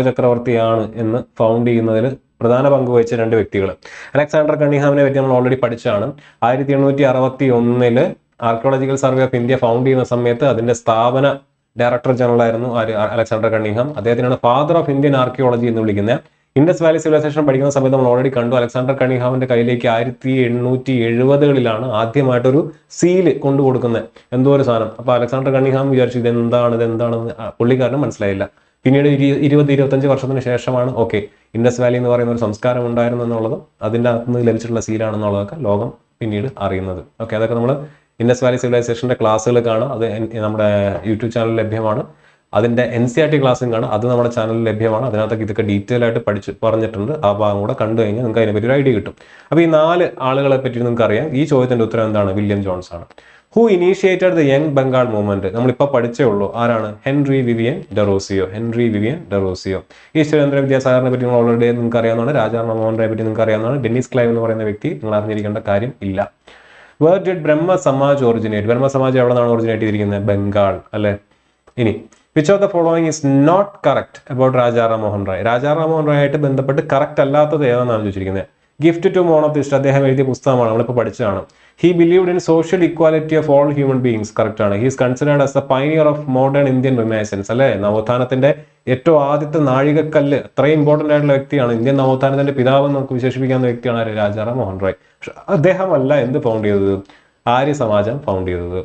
ചക്രവർത്തിയാണ് എന്ന് ഫൗണ്ട് ചെയ്യുന്നതിൽ പ്രധാന പങ്ക് വഹിച്ച രണ്ട് വ്യക്തികൾ. അലക്സാണ്ടർ കണ്ണിഹാമിനെ പറ്റി നമ്മൾ ഓൾറെഡി പഠിച്ചാണ്. 1861 archaeological survey of India found ചെയ്യുന്ന സമയത്ത് അതിന്റെ സ്ഥാപന ഡയറക്ടർ ജനറൽ ആയിരുന്നു അലക്സാണ്ടർ കണ്ണിഹാം. അദ്ദേഹത്തിനാണ് ഫാദർ ഓഫ് ഇന്ത്യൻ ആർക്കിയോളജി എന്ന് വിളിക്കുന്നത്. ഇൻഡസ് വാലി സിവിലൈസേഷൻ പഠിക്കുന്ന സമയത്ത് നമ്മൾ ഓൾറെഡി കണ്ടു. അലക്സാണ്ടർ കണ്ണിഹാമിന്റെ കയ്യിലേക്ക് 1870 ആദ്യമായിട്ടൊരു സീല് കൊണ്ടു കൊടുക്കുന്നത്, എന്തോ ഒരു സാധനം. അപ്പൊ അലക്സാണ്ടർ കണ്ണിഹാം വിചാരിച്ചു ഇതെന്താണെന്ന് പുള്ളിക്കാരന് മനസ്സിലായില്ല. പിന്നീട് 20-25 വർഷത്തിന് ശേഷമാണ് ഓക്കെ ഇൻഡസ് വാലി എന്ന് പറയുന്ന ഒരു സംസ്കാരം ഉണ്ടായിരുന്നു എന്നുള്ളതും അതിൻ്റെ അകത്ത് നിന്ന് ലഭിച്ചിട്ടുള്ള സീലാണെന്നുള്ളതൊക്കെ ലോകം പിന്നീട് അറിയുന്നത്. ഓക്കെ, അതൊക്കെ നമ്മൾ ഇൻഡസ് വാലി സിവിലൈസേഷന്റെ ക്ലാസ്സുകൾ കാണാം. അത് നമ്മുടെ യൂട്യൂബ് ചാനലിൽ ലഭ്യമാണ്. അതിന്റെ NCERT ക്ലാസ്സും കാണാം, അത് നമ്മുടെ ചാനലിൽ ലഭ്യമാണ്. അതിനകത്തൊക്കെ ഇതൊക്കെ ഡീറ്റെയിൽ ആയിട്ട് പറഞ്ഞിട്ടുണ്ട്. ആ ഭാഗം കൂടെ കണ്ടു കഴിഞ്ഞാൽ നിങ്ങൾക്ക് അതിനെപ്പറ്റി ഒരു ഐഡിയ കിട്ടും. അപ്പോൾ ഈ 4 ആളുകളെ പറ്റി നിങ്ങൾക്ക് അറിയാം. ഈ ചോദ്യത്തിന്റെ ഉത്തരം എന്താണ്? വില്യം ജോൺസ് ആണ്. Who initiated the young Bengal movement? നമ്മളിപ്പോൾ പഠിച്ചേ ഉള്ളൂ. ആരാണ്? Henry Vivian Derozio. ഈശ്വരേന്ദ്ര വിദ്യാസാഗറിനെ പറ്റി നിങ്ങൾ ഓൾറെഡി നിങ്ങൾക്ക് അറിയാവുന്നതാണ്. രാജാ റാം മോഹൻ റോയെ പറ്റി നിങ്ങൾക്ക് അറിയാവുന്നതാണ്. ഡെന്നിസ് ക്ലൈവ് എന്ന് പറയുന്ന വ്യക്തി നിങ്ങൾ അറിഞ്ഞിരിക്കേണ്ട കാര്യം ഇല്ല. Where did Brahmo Samaj originate? Brahmo Samaj എവിടെ നിന്നാണ് ഒറിജിനേറ്റ് ചെയ്തിരിക്കുന്നത്? ബംഗാൾ അല്ലെ. ഇനി which of the following is not correct about Raja Ram Mohan Roy? Raja Ram Mohan Roy ആയിട്ട് ബന്ധപ്പെട്ട് കറക്റ്റ് അല്ലാത്തത് ഏതാണെന്നാണ് ചോദിച്ചിരിക്കുന്നത്. ഗിഫ്റ്റ് ടു മോണോതീസ്റ്റ് അദ്ദേഹം എഴുതിയ പുസ്തകമാണ്, നമ്മളിപ്പോൾ പഠിച്ചതാണ്. He believed in social equality of all human beings, correct ആണ്. He is considered as the pioneer of modern Indian renaissance അല്ലെ. നവോത്ഥാനത്തിന്റെ ഏറ്റവും ആദ്യത്തെ നാഴികക്കല്ല്, അത്രയും ഇമ്പോർട്ടന്റ് ആയിട്ടുള്ള വ്യക്തിയാണ്. ഇന്ത്യൻ നവോത്ഥാനത്തിന്റെ പിതാവ് നമുക്ക് വിശേഷിപ്പിക്കാവുന്ന വ്യക്തിയാണ് രാജാ റാം മോഹൻ റോയ്. പക്ഷെ അദ്ദേഹമല്ല എന്ത് ഫൗണ്ട് ചെയ്തത്? ആര്യ സമാജം ഫൗണ്ട് ചെയ്തത്.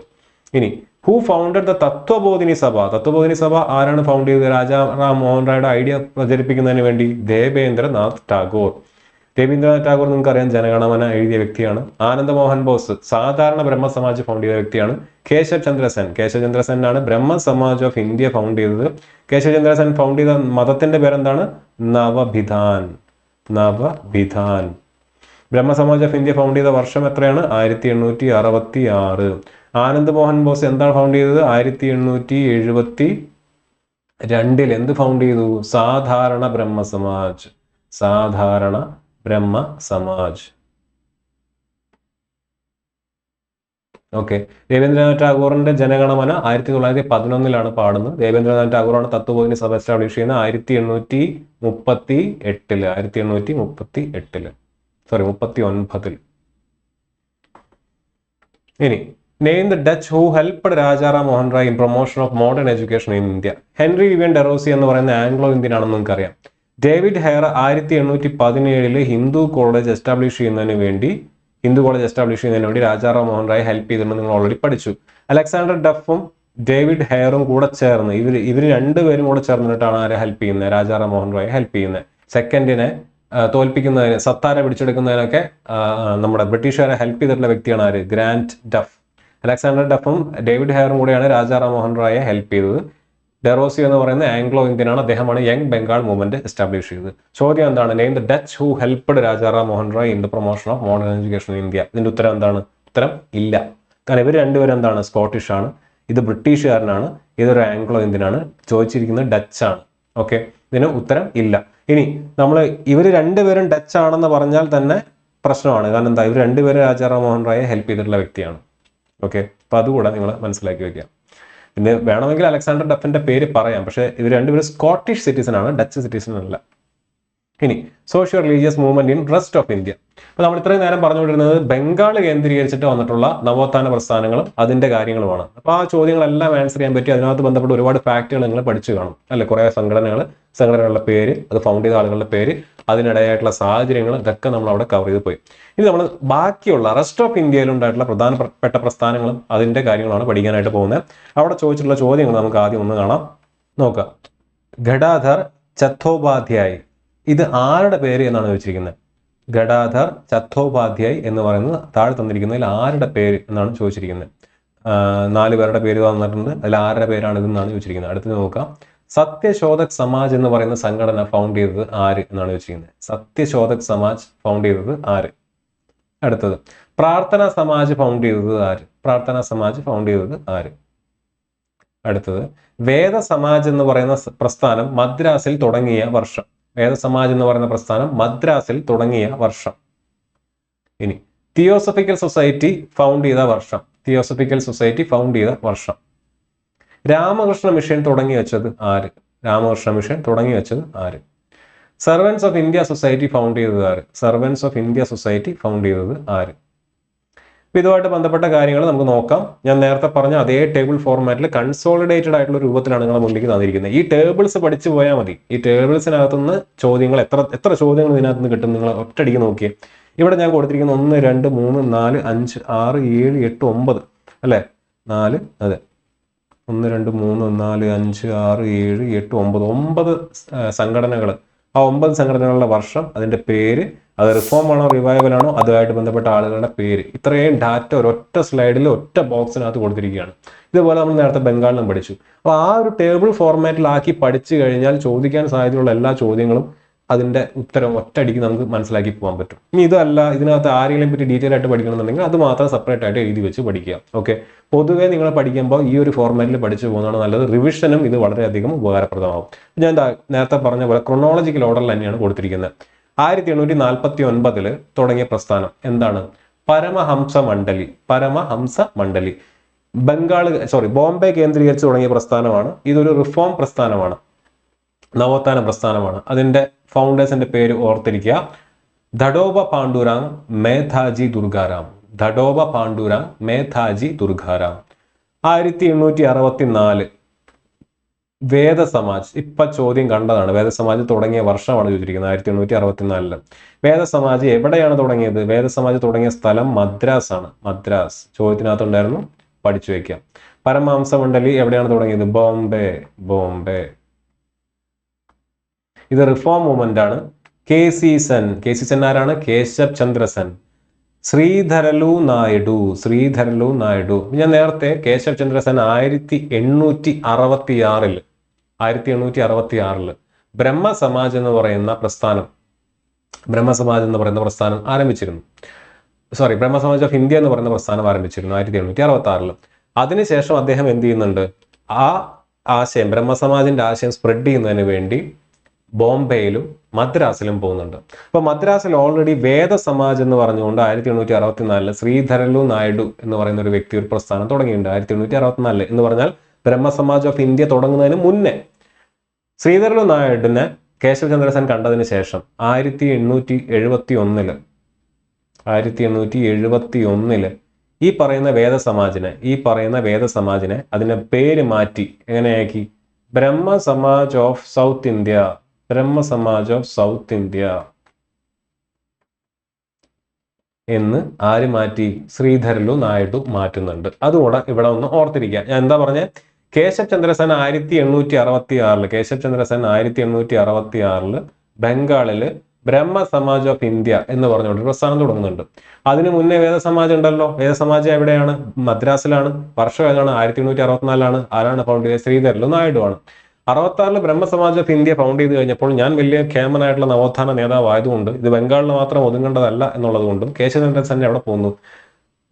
ഇനി ഹു ഫൗണ്ടഡ് ദ തത്വബോധിനി സഭ? തത്വബോധിനി സഭ ആരാണ് ഫൗണ്ട് ചെയ്തത്? രാജാ റാം മോഹൻ റോയുടെ ഐഡിയ പ്രചരിപ്പിക്കുന്നതിന് വേണ്ടി ദേവേന്ദ്രനാഥ് ടാഗോർ. രവീന്ദ്രനാഥ് ടാഗോർ നിങ്ങൾക്കറിയാം, ജനഗണമന എഴുതിയ വ്യക്തിയാണ്. ആനന്ദമോഹൻ ബോസ് സാധാരണ ബ്രഹ്മസമാജ് ഫൗണ്ട് ചെയ്ത വ്യക്തിയാണ്. കേശവചന്ദ്ര സെൻ ആണ് ബ്രഹ്മസമാജ് ഓഫ് ഇന്ത്യ ഫൗണ്ട് ചെയ്തത്. കേശവചന്ദ്ര സെൻ ഫൗണ്ട് ചെയ്ത മതത്തിന്റെ പേരെന്താണ്? നവഭിധാൻ. ബ്രഹ്മ സമാജ് ഓഫ് ഇന്ത്യ ഫൗണ്ട് ചെയ്ത വർഷം എത്രയാണ്? 1866. ആനന്ദ് മോഹൻ ബോസ് എന്താണ് ഫൗണ്ട് ചെയ്തത്? 1872. എന്ത് ഫൗണ്ട് ചെയ്തു? സാധാരണ ബ്രഹ്മ സമാജ്. സാധാരണ ബ്രഹ്മ സമാജ്. ഓക്കെ. രവീന്ദ്രനാഥ് ടാഗോറിന്റെ ജനഗണമന 1911 പാടുന്നത്. രവീന്ദ്രനാഥ് ടാഗോറാണ് തത്വബോധിനി സഭ എസ്റ്റാബ്ലിഷ് ചെയ്യുന്നത് 1838. 1838. സോറി 39. ഇനി name the Dutch who helped Rajaram Mohan Roy in promotion of modern education in India. Henry Vivian Derozi എന്ന് പറയുന്ന ആംഗ്ലോ ഇന്ത്യൻ ആണെന്ന് നിങ്ങൾക്കറിയാം. David Hare 1817 Hindu college establish ചെയ്യുന്നതിന് വേണ്ടി രാജാറാം മോഹൻ റായ് ഹെൽപ്പ് ചെയ്തിട്ടുണ്ടെന്ന് നിങ്ങൾ ഓൾറെഡി പഠിച്ചു. അലക്സാണ്ടർ ഡഫും ഡേവിഡ് ഹെയറും കൂടെ ചേർന്ന് ഇവർ രണ്ടുപേരും കൂടെ ചേർന്നിട്ടാണ് ആരെ ഹെൽപ്പ് ചെയ്യുന്നത്? രാജാറാം മോഹൻ റായ് ഹെൽപ്പ് ചെയ്യുന്നത്. സെക്കൻഡിനെ തോൽപ്പിക്കുന്നതിന്, സത്താര പിടിച്ചെടുക്കുന്നതിനൊക്കെ നമ്മുടെ ബ്രിട്ടീഷുകാരെ ഹെൽപ്പ് ചെയ്തിട്ടുള്ള വ്യക്തിയാണ് ആര്? Grand duff. അലക്സാണ്ടർ ഡഫും ഡേവിഡ് ഹെയറും കൂടെയാണ് രാജാറാം മോഹൻ റായെ ഹെൽപ്പ് ചെയ്തത്. ഡെറോസി എന്ന് പറയുന്ന ആംഗ്ലോ ഇന്ത്യൻ ആണ്. അദ്ദേഹമാണ് യങ് ബംഗാൾ മൂവ്മെന്റ് എസ്റ്റാബ്ലിഷ് ചെയ്തത്. ചോദ്യം എന്താണ്? Name the Dutch who helped Rajaram Mohan Roy in the promotion of modern education in India. ഇതിന്റെ ഉത്തരം എന്താണ്? ഉത്തരം ഇല്ല. കാരണം ഇവർ രണ്ടുപേരും എന്താണ്? സ്കോട്ടിഷ് ആണ്. ഇത് ബ്രിട്ടീഷുകാരനാണ്, ഇതൊരു ആംഗ്ലോ ഇന്ത്യൻ ആണ്. ചോദിച്ചിരിക്കുന്നത് ഡച്ച് ആണ്. ഓക്കെ, ഇതിന് ഉത്തരം ഇല്ല. ഇനി നമ്മൾ ഇവർ രണ്ടുപേരും ഡച്ച് ആണെന്ന് പറഞ്ഞാൽ തന്നെ പ്രശ്നമാണ്. കാരണം എന്താ? ഇവർ രണ്ടുപേരും രാജാറാം മോഹൻ റായെ ഹെൽപ്പ് ചെയ്തിട്ടുള്ള വ്യക്തിയാണ്. ഓക്കെ, അപ്പൊ അതുകൂടെ നിങ്ങൾ മനസ്സിലാക്കി വെക്കാം. പിന്നെ വേണമെങ്കിൽ അലക്സാണ്ടർ ഡഫിന്റെ പേര് പറയാം, പക്ഷേ ഇവർ രണ്ടുപേരും സ്കോട്ടിഷ് സിറ്റിസൺ ആണ്, ഡച്ച് സിറ്റിസൺ അല്ല. ഇനി socio religious movement in rest of India. അപ്പൊ നമ്മൾ ഇത്രയും നേരം പറഞ്ഞുകൊണ്ടിരുന്നത് ബംഗാൾ കേന്ദ്രീകരിച്ചിട്ട് വന്നിട്ടുള്ള നവോത്ഥാന പ്രസ്ഥാനങ്ങളും അതിന്റെ കാര്യങ്ങളുമാണ്. അപ്പൊ ആ ചോദ്യങ്ങളെല്ലാം ആൻസർ ചെയ്യാൻ പറ്റി. അതിനകത്ത് ബന്ധപ്പെട്ട് ഒരുപാട് ഫാക്ടുകൾ നിങ്ങൾ പഠിച്ചു കാണും അല്ലെ? കുറെ സംഘടനകളുടെ പേര്, അത് ഫൗണ്ട് ചെയ്ത ആളുകളുടെ പേര്, അതിനിടയായിട്ടുള്ള സാഹചര്യങ്ങൾ, ഇതൊക്കെ നമ്മൾ അവിടെ കവർ ചെയ്ത് പോയി. ഇനി നമ്മൾ ബാക്കിയുള്ള റെസ്റ്റ് ഓഫ് ഇന്ത്യയിൽ ഉണ്ടായിട്ടുള്ള പ്രധാനപ്പെട്ട പ്രസ്ഥാനങ്ങളും അതിന്റെ കാര്യങ്ങളാണ് പഠിക്കാനായിട്ട് പോകുന്നത്. അവിടെ ചോദിച്ചിട്ടുള്ള ചോദ്യങ്ങൾ നമുക്ക് ആദ്യം ഒന്ന് കാണാം, നോക്കാം. ഗഡാധർ ചത്തോപാധ്യായ്, ഇത് ആരുടെ പേര് എന്നാണ് ചോദിച്ചിരിക്കുന്നത്? ഗഡാധർ ചത്തോപാധ്യായ് എന്ന് പറയുന്നത് താഴെ തന്നിരിക്കുന്നതിൽ ആരുടെ പേര് എന്നാണ് ചോദിച്ചിരിക്കുന്നത്. 4 പേരുടെ പേര് തന്നിട്ടുണ്ട്. അതിൽ ആരുടെ പേരാണ് ഇതെന്നാണ് ചോദിച്ചിരിക്കുന്നത്. അടുത്തത് നോക്കാം. സത്യശോധക് സമാജ് എന്ന് പറയുന്ന സംഘടന ഫൗണ്ട് ചെയ്തത് ആര് എന്നാണ് ചോദിച്ചിരിക്കുന്നത്. സത്യശോധക് സമാജ് ഫൗണ്ട് ചെയ്തത് ആര്? അടുത്തത് പ്രാർത്ഥന സമാജ് ഫൗണ്ട് ചെയ്തത് ആര്? പ്രാർത്ഥന സമാജ് ഫൗണ്ട് ചെയ്തത് ആര്? അടുത്തത് വേദ സമാജ് എന്ന് പറയുന്ന പ്രസ്ഥാനം മദ്രാസിൽ തുടങ്ങിയ വർഷം. വേദ സമാജ് എന്ന് പറയുന്ന പ്രസ്ഥാനം മദ്രാസിൽ തുടങ്ങിയ വർഷം. ഇനി തിയോസഫിക്കൽ സൊസൈറ്റി ഫൗണ്ട് ചെയ്ത വർഷം. തിയോസഫിക്കൽ സൊസൈറ്റി ഫൗണ്ട് ചെയ്ത വർഷം. രാമകൃഷ്ണ മിഷൻ തുടങ്ങി വെച്ചത് ആര്? രാമകൃഷ്ണ മിഷൻ തുടങ്ങി വെച്ചത് ആര്? Servants of India society found ചെയ്തത് ആര്? Servants of India society found ചെയ്തത് ആര്? ഇതുമായിട്ട് ബന്ധപ്പെട്ട കാര്യങ്ങൾ നമുക്ക് നോക്കാം. ഞാൻ നേരത്തെ പറഞ്ഞ അതേ ടേബിൾ ഫോർമാറ്റിൽ കൺസോളിഡേറ്റഡ് ആയിട്ടുള്ള രൂപത്തിലാണ് നിങ്ങളുടെ മുന്നിലേക്ക് തന്നിരിക്കുന്നത്. ഈ ടേബിൾസ് പഠിച്ചു പോയാൽ മതി. ഈ ടേബിൾസിനകത്തുനിന്ന് ചോദ്യങ്ങൾ എത്ര ചോദ്യങ്ങൾ ഇതിനകത്ത് നിന്ന് കിട്ടും നിങ്ങൾ ഒറ്റയടിക്ക് നോക്കിയേ. ഇവിടെ ഞാൻ കൊടുത്തിരിക്കുന്ന 1 2 3 4 5 6 7 8 9 അല്ലേ? 4, അതെ, 1 2 3 4 5 6 7 8 9 സംഘടനകൾ. ആ 9 സംഘടനകളുടെ വർഷം, അതിന്റെ പേര്, അത് റിഫോം ആണോ റിവൈവൽ ആണോ, അതുമായിട്ട് ബന്ധപ്പെട്ട ആളുകളുടെ പേര്, ഇത്രയും ഡാറ്റ ഒരൊറ്റ സ്ലൈഡിൽ ഒറ്റ ബോക്സിനകത്ത് കൊടുത്തിരിക്കുകയാണ്. ഇതുപോലെ നമ്മൾ നേരത്തെ ബംഗാളിലും പഠിച്ചു. അപ്പോൾ ആ ഒരു ടേബിൾ ഫോർമാറ്റിലാക്കി പഠിച്ചു കഴിഞ്ഞാൽ ചോദിക്കാൻ സാധ്യതയുള്ള എല്ലാ ചോദ്യങ്ങളും അതിന്റെ ഉത്തരം ഒറ്റയടിക്ക് നമുക്ക് മനസ്സിലാക്കി പോകാൻ പറ്റും. ഇനി ഇതല്ല, ഇതിനകത്ത് ആരെങ്കിലും പറ്റി ഡീറ്റെയിൽ ആയിട്ട് പഠിക്കണമെന്നുണ്ടെങ്കിൽ അത് മാത്രം സെപ്പറേറ്റ് ആയിട്ട് എഴുതി വെച്ച് പഠിക്കുക. ഓക്കെ, പൊതുവേ നിങ്ങൾ പഠിക്കുമ്പോൾ ഈ ഒരു ഫോർമാറ്റിൽ പഠിച്ചു പോകുന്നതാണ് നല്ലത്. റിവിഷനും ഇത് വളരെയധികം ഉപകാരപ്രദമാകും. ഞാൻ നേരത്തെ പറഞ്ഞ പോലെ ക്രൊണോളജിക്കൽ ഓർഡറിൽ തന്നെയാണ് കൊടുത്തിരിക്കുന്നത്. 1849 തുടങ്ങിയ പ്രസ്ഥാനം എന്താണ്? പരമഹംസ മണ്ഡലി. പരമഹംസ മണ്ഡലി ബോംബെ കേന്ദ്രീകരിച്ച് തുടങ്ങിയ പ്രസ്ഥാനമാണ്. ഇതൊരു റിഫോം പ്രസ്ഥാനമാണ്, നവോത്ഥാന പ്രസ്ഥാനമാണ്. അതിന്റെ ഫൗണ്ടേഴ്സിന്റെ പേര് ഓർത്തിരിക്കുക. ധഡോബ പാണ്ഡുരാങ് മേധാജി ദുർഗാറാം. ധഡോബ പാണ്ഡുരാങ് മേധാജി ദുർഗാറാം. 1864 വേദസമാജ്. ഇപ്പൊ ചോദ്യം കണ്ടതാണ്. വേദസമാജ് തുടങ്ങിയ വർഷമാണ് ചോദിച്ചിരിക്കുന്നത്. 1864. വേദസമാജ് എവിടെയാണ് തുടങ്ങിയത്? വേദസമാജ് തുടങ്ങിയ സ്ഥലം മദ്രാസ് ആണ്. മദ്രാസ് ചോദ്യത്തിനകത്തുണ്ടായിരുന്നു, പഠിച്ചു വെക്കാം. പരമഹംസ മണ്ഡലി എവിടെയാണ് തുടങ്ങിയത്? ബോംബെ. ബോംബെ. ഇത് റിഫോം മൂവ്മെന്റ് ആണ്. കെ.സി. സെൻ ആരാണ്? കേശവ് ചന്ദ്ര സെൻ. ശ്രീധരലു നായിഡു. ശ്രീധരലു നായിഡു. ഞാൻ നേരത്തെ കേശവ് ചന്ദ്ര സെൻ 1866 ബ്രഹ്മ സമാജ് എന്ന് പറയുന്ന പ്രസ്ഥാനം ബ്രഹ്മസമാജ് എന്ന് പറയുന്ന പ്രസ്ഥാനം ആരംഭിച്ചിരുന്നു. ബ്രഹ്മസമാജ് ഓഫ് ഇന്ത്യ എന്ന് പറയുന്ന പ്രസ്ഥാനം ആരംഭിച്ചിരുന്നു 1866. അതിനുശേഷം അദ്ദേഹം എന്ത് ചെയ്യുന്നുണ്ട്, ആ ആശയം, ബ്രഹ്മസമാജിന്റെ ആശയം സ്പ്രെഡ് ചെയ്യുന്നതിന് വേണ്ടി ബോംബെയിലും മദ്രാസിലും പോകുന്നുണ്ട്. അപ്പൊ മദ്രാസിൽ ഓൾറെഡി വേദസമാജ് എന്ന് പറഞ്ഞുകൊണ്ട് 1864 ശ്രീധരലു നായിഡു എന്ന് പറയുന്ന ഒരു വ്യക്തി ഒരു പ്രസ്ഥാനം തുടങ്ങിയിട്ടുണ്ട്. 1864 എന്ന് പറഞ്ഞാൽ ബ്രഹ്മസമാജ് ഓഫ് ഇന്ത്യ തുടങ്ങുന്നതിന് മുന്നേ. ശ്രീധരലു നായിഡുവിനെ കേശവ് ചന്ദ്ര സെൻ കണ്ടതിന് ശേഷം 1871 ഈ പറയുന്ന വേദസമാജിനെ അതിന്റെ പേര് മാറ്റി എങ്ങനെയാക്കി, ബ്രഹ്മസമാജ് ഓഫ് സൗത്ത് ഇന്ത്യ എന്ന് ആര് മാറ്റി, ശ്രീധരലു നായിഡു മാറ്റുന്നുണ്ട്. അതുകൂടെ ഇവിടെ ഒന്ന് ഓർത്തിരിക്കുക. ഞാൻ എന്താ പറഞ്ഞേ, കേശവ് ചന്ദ്ര സെൻ 1866 ബംഗാളില് ബ്രഹ്മസമാജ് ഓഫ് ഇന്ത്യ എന്ന് പറഞ്ഞുകൊണ്ട് പ്രസ്ഥാനം തുടങ്ങുന്നുണ്ട്. അതിന് മുന്നേ വേദസമാജ് ഉണ്ടല്ലോ. വേദസമാജ് എവിടെയാണ്, മദ്രാസിലാണ്. വർഷം ഏതാണ്, 1864. ആരാണ് ഫൗണ്ട് ചെയ്തത്, ശ്രീധരലു നായിഡു ആണ്. 66 ബ്രഹ്മസമാജ് ഓഫ് ഇന്ത്യ ഫൗണ്ട് ചെയ്ത് കഴിഞ്ഞപ്പോൾ ഞാൻ വലിയ ഖേമനായിട്ടുള്ള നവോത്ഥാന നേതാവായതുകൊണ്ട് ഇത് ബംഗാളിൽ മാത്രം ഒതുങ്ങേണ്ടതല്ല എന്നുള്ളത് കൊണ്ടും കേശവചന്ദ്ര സെൻ എവിടെ പോകുന്നു,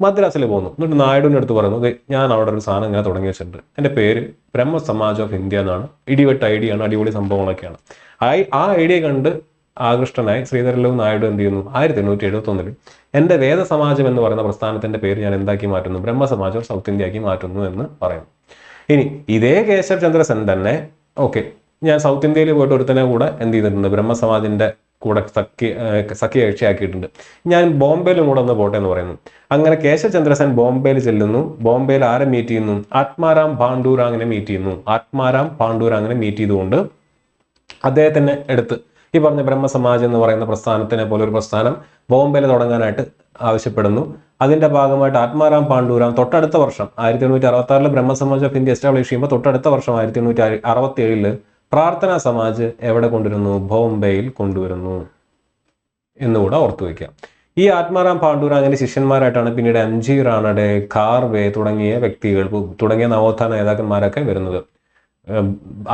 മദ്രാസിൽ പോകുന്നു. എന്നിട്ട് നായിഡുവിൻ്റെ അടുത്ത് പറയുന്നത്, ഞാൻ അവിടെ ഒരു സാധനം ഇങ്ങനെ തുടങ്ങി വെച്ചിട്ടുണ്ട്, എൻ്റെ പേര് ബ്രഹ്മസമാജ് ഓഫ് ഇന്ത്യ എന്നാണ്, ഇടിവെട്ട് ഐഡിയ ആണ്, അടിപൊളി സംഭവങ്ങളൊക്കെയാണ്. ആ ഐഡിയ കണ്ട് ആകൃഷ്ടനായി ശ്രീധരലു നായിഡു എന്ത് ചെയ്യുന്നു, 1871 എൻ്റെ വേദസമാജം എന്ന് പറയുന്ന പ്രസ്ഥാനത്തിന്റെ പേര് ഞാൻ എന്താക്കി മാറ്റുന്നു, ബ്രഹ്മസമാജ് ഓഫ് സൗത്ത് ഇന്ത്യ ആക്കി മാറ്റുന്നു എന്ന് പറയുന്നു. ഇനി ഇതേ കേശവ് ചന്ദ്ര സെൻ തന്നെ ഞാൻ സൗത്ത് ഇന്ത്യയിൽ പോയിട്ട് ഒരുത്തനെ കൂടെ എന്ത് ചെയ്തിട്ടുണ്ട്, ബ്രഹ്മസമാജിന്റെ കൂടെ സഖ്യകക്ഷിയാക്കിയിട്ടുണ്ട്, ഞാൻ ബോംബെയിലും കൂടെ ഒന്ന് പോട്ടെ എന്ന് പറയുന്നു. അങ്ങനെ കേശവ് ചന്ദ്ര സെൻ ബോംബെയിൽ ചെല്ലുന്നു. ബോംബെയിൽ ആരെ മീറ്റ് ചെയ്യുന്നു, ആത്മാരാം പാണ്ഡുരാങ്ങിനെ മീറ്റ് ചെയ്യുന്നു. ആത്മാരാം പാണ്ഡുരാങ്ങിനെ മീറ്റ് ചെയ്തുകൊണ്ട് അദ്ദേഹത്തിനെ എടുത്ത് ഈ പറഞ്ഞ ബ്രഹ്മസമാജ് എന്ന് പറയുന്ന പ്രസ്ഥാനത്തിനെ പോലെ ഒരു പ്രസ്ഥാനം ബോംബെയിൽ തുടങ്ങാനായിട്ട് ആവശ്യപ്പെടുന്നു. അതിന്റെ ഭാഗമായിട്ട് ആത്മാരാം പാണ്ഡുരാം തൊട്ടടുത്ത വർഷം 1866 ബ്രഹ്മസമാജ് ഓഫ് ഇന്ത്യ എസ്റ്റാബ്ലിഷ് ചെയ്യുമ്പോൾ തൊട്ടടുത്ത വർഷം 1867 പ്രാർത്ഥനാ സമാജ് എവിടെ കൊണ്ടുവരുന്നു, ബോംബെയിൽ കൊണ്ടുവരുന്നു എന്നുകൂടെ ഓർത്തു വയ്ക്കാം. ഈ ആത്മാറാം പാണ്ഡുരാങ്ങിന്റെ ശിഷ്യന്മാരായിട്ടാണ് പിന്നീട് എം.ജി. റാനഡെ, ഖാർവേ തുടങ്ങിയ നവോത്ഥാന നേതാക്കന്മാരൊക്കെ വരുന്നത്.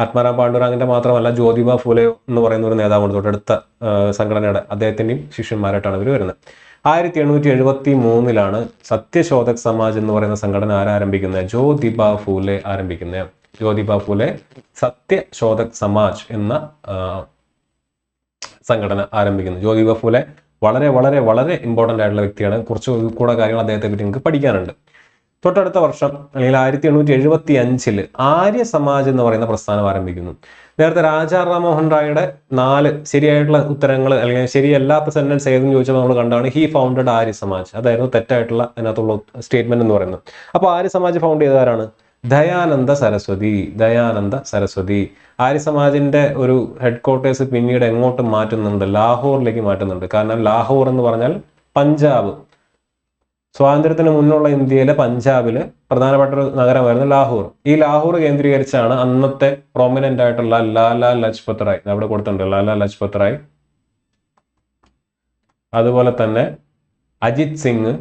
ആത്മാറാം പാണ്ഡുരാങ്ങിന്റെ മാത്രമല്ല, ജ്യോതിബ ഫുലെ എന്ന് പറയുന്ന ഒരു നേതാവുണ്ട് തൊട്ടടുത്ത സംഘടനയുടെ, അദ്ദേഹത്തിന്റെയും ശിഷ്യന്മാരായിട്ടാണ് ഇവർ വരുന്നത്. 1873 സത്യശോധക് സമാജ് എന്ന് പറയുന്ന സംഘടന ആരംഭിക്കുന്നത്, ജ്യോതിബ ഫുലെ ആരംഭിക്കുന്നത്. ജ്യോതിബ ഫുലെ സത്യശോധക് സമാജ് എന്ന സംഘടന ആരംഭിക്കുന്നു. ജ്യോതിബ ഫുലെ വളരെ വളരെ വളരെ ഇമ്പോർട്ടൻ്റ് ആയിട്ടുള്ള വ്യക്തിയാണ്. കുറച്ച് കൂടെ കാര്യങ്ങൾ അദ്ദേഹത്തെ പറ്റി നിങ്ങൾക്ക് പഠിക്കാനുണ്ട്. തൊട്ടടുത്ത വർഷം അല്ലെങ്കിൽ 1875 ആര്യ സമാജ് എന്ന് പറയുന്ന പ്രസ്ഥാനം ആരംഭിക്കുന്നു. നേരത്തെ രാജാ റാം മോഹൻ റായിയുടെ 4 ശരിയായിട്ടുള്ള ഉത്തരങ്ങൾ അല്ലെങ്കിൽ ശരിയല്ലാത്ത സെന്റൻസ് ഏതെന്ന് ചോദിച്ചാൽ നമ്മൾ കണ്ടാണ് ഹി ഫൗണ്ടഡ് ആര്യ സമാജ്. അതായിരുന്നു തെറ്റായിട്ടുള്ള അതിനകത്തുള്ള സ്റ്റേറ്റ്മെന്റ് എന്ന് പറയുന്നത്. അപ്പോൾ ആര്യ സമാജ് ഫൗണ്ട് ചെയ്തതാരാണ്, ദയാനന്ദ സരസ്വതി. ആര്യ സമാജിന്റെ ഒരു ഹെഡ് ക്വാർട്ടേഴ്സ് പിന്നീട് എങ്ങോട്ട് മാറ്റുന്നുണ്ട്, ലാഹോറിലേക്ക് മാറ്റുന്നുണ്ട്. കാരണം ലാഹോർ എന്ന് പറഞ്ഞാൽ പഞ്ചാബ്, സ്വാതന്ത്ര്യത്തിന് മുന്നുള്ള ഇന്ത്യയിലെ പഞ്ചാബില് പ്രധാനപ്പെട്ട ഒരു നഗരമായിരുന്നു ലാഹോർ. ഈ ലാഹോർ കേന്ദ്രീകരിച്ചാണ് അന്നത്തെ പ്രൊമിനന്റ് ആയിട്ടുള്ള ലാലാ ലജ്പത് റായ്, അവിടെ കൊടുത്തിട്ടുണ്ട് ലാലാ ലജ്പത് റായ്, അതുപോലെ തന്നെ അജിത് സിംഗ്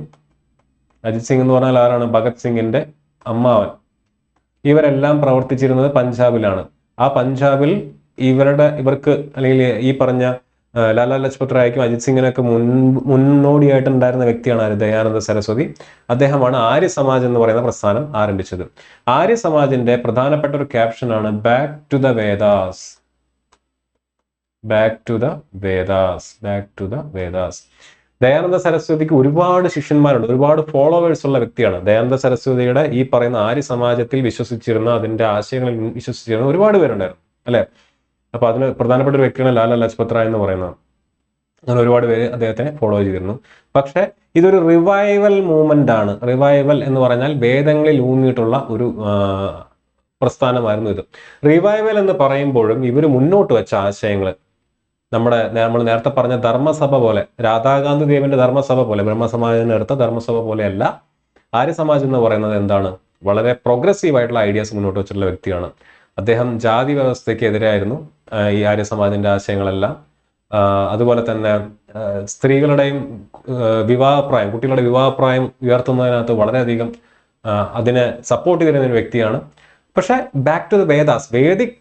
എന്ന് പറഞ്ഞാൽ ആരാണ്, ഭഗത് സിംഗിന്റെ അമ്മാവൻ. ഇവരെല്ലാം പ്രവർത്തിച്ചിരുന്നത് പഞ്ചാബിലാണ്. ആ പഞ്ചാബിൽ ഇവർക്ക് അല്ലെങ്കിൽ ഈ പറഞ്ഞ ലാലാ ലജ്പത് റായ്ക്കും അജിത് സിംഗിനൊക്കെ മുന്നോടിയായിട്ടുണ്ടായിരുന്ന വ്യക്തിയാണ് ആര്, ദയാനന്ദ സരസ്വതി. അദ്ദേഹമാണ് ആര്യ സമാജ് എന്ന് പറയുന്ന പ്രസ്ഥാനം ആരംഭിച്ചത്. ആര്യ സമാജിന്റെ പ്രധാനപ്പെട്ട ഒരു ക്യാപ്ഷനാണ് back to the Vedas. Dayananda സരസ്വതിക്ക് ഒരുപാട് ശിഷ്യന്മാരുണ്ട്, ഒരുപാട് ഫോളോവേഴ്സ് ഉള്ള വ്യക്തിയാണ്. ദയാനന്ദ സരസ്വതിയുടെ ഈ പറയുന്ന ആര്യ സമാജത്തിൽ വിശ്വസിച്ചിരുന്ന, അതിന്റെ ആശയങ്ങളിൽ വിശ്വസിച്ചിരുന്ന ഒരുപാട് പേരുണ്ടായിരുന്നു അല്ലെ. അപ്പൊ അതിന് പ്രധാനപ്പെട്ട ഒരു വ്യക്തിയാണ് ലാലാ ലജ്പത് റായ് എന്ന് പറയുന്നത്. അങ്ങനെ ഒരുപാട് പേര് അദ്ദേഹത്തെ ഫോളോ ചെയ്തിരുന്നു. പക്ഷെ ഇതൊരു റിവൈവൽ മൂവ്മെന്റ് ആണ്. റിവൈവൽ എന്ന് പറഞ്ഞാൽ വേദങ്ങളിൽ ഊന്നിയിട്ടുള്ള ഒരു പ്രസ്ഥാനമായിരുന്നു ഇത്. റിവൈവൽ എന്ന് പറയുമ്പോഴും ഇവർ മുന്നോട്ട് വെച്ച ആശയങ്ങൾ നമ്മൾ നേരത്തെ പറഞ്ഞ ധർമ്മസഭ പോലെ, രാധാകാന്തി ദേവിന്റെ ധർമ്മസഭ പോലെ, ബ്രഹ്മസമാജിന് എടുത്ത ധർമ്മസഭ പോലെയല്ല. ആര്യ സമാജ് എന്ന് പറയുന്നത് എന്താണ്, വളരെ പ്രോഗ്രസീവ് ആയിട്ടുള്ള ഐഡിയാസ് മുന്നോട്ട് വെച്ചിട്ടുള്ള വ്യക്തിയാണ്. അദ്ദേഹം ജാതി വ്യവസ്ഥയ്ക്ക് എതിരായിരുന്നു ഈ ആര്യ സമാജിന്റെ ആശയങ്ങളെല്ലാം. അതുപോലെ തന്നെ സ്ത്രീകളുടെയും വിവാഹപ്രായം, കുട്ടികളുടെ വിവാഹപ്രായം ഉയർത്തുന്നതിനകത്ത് വളരെയധികം അതിനെ സപ്പോർട്ട് ചെയ്തിരുന്ന ഒരു വ്യക്തിയാണ്. പക്ഷെ back to the Vedas, Vedic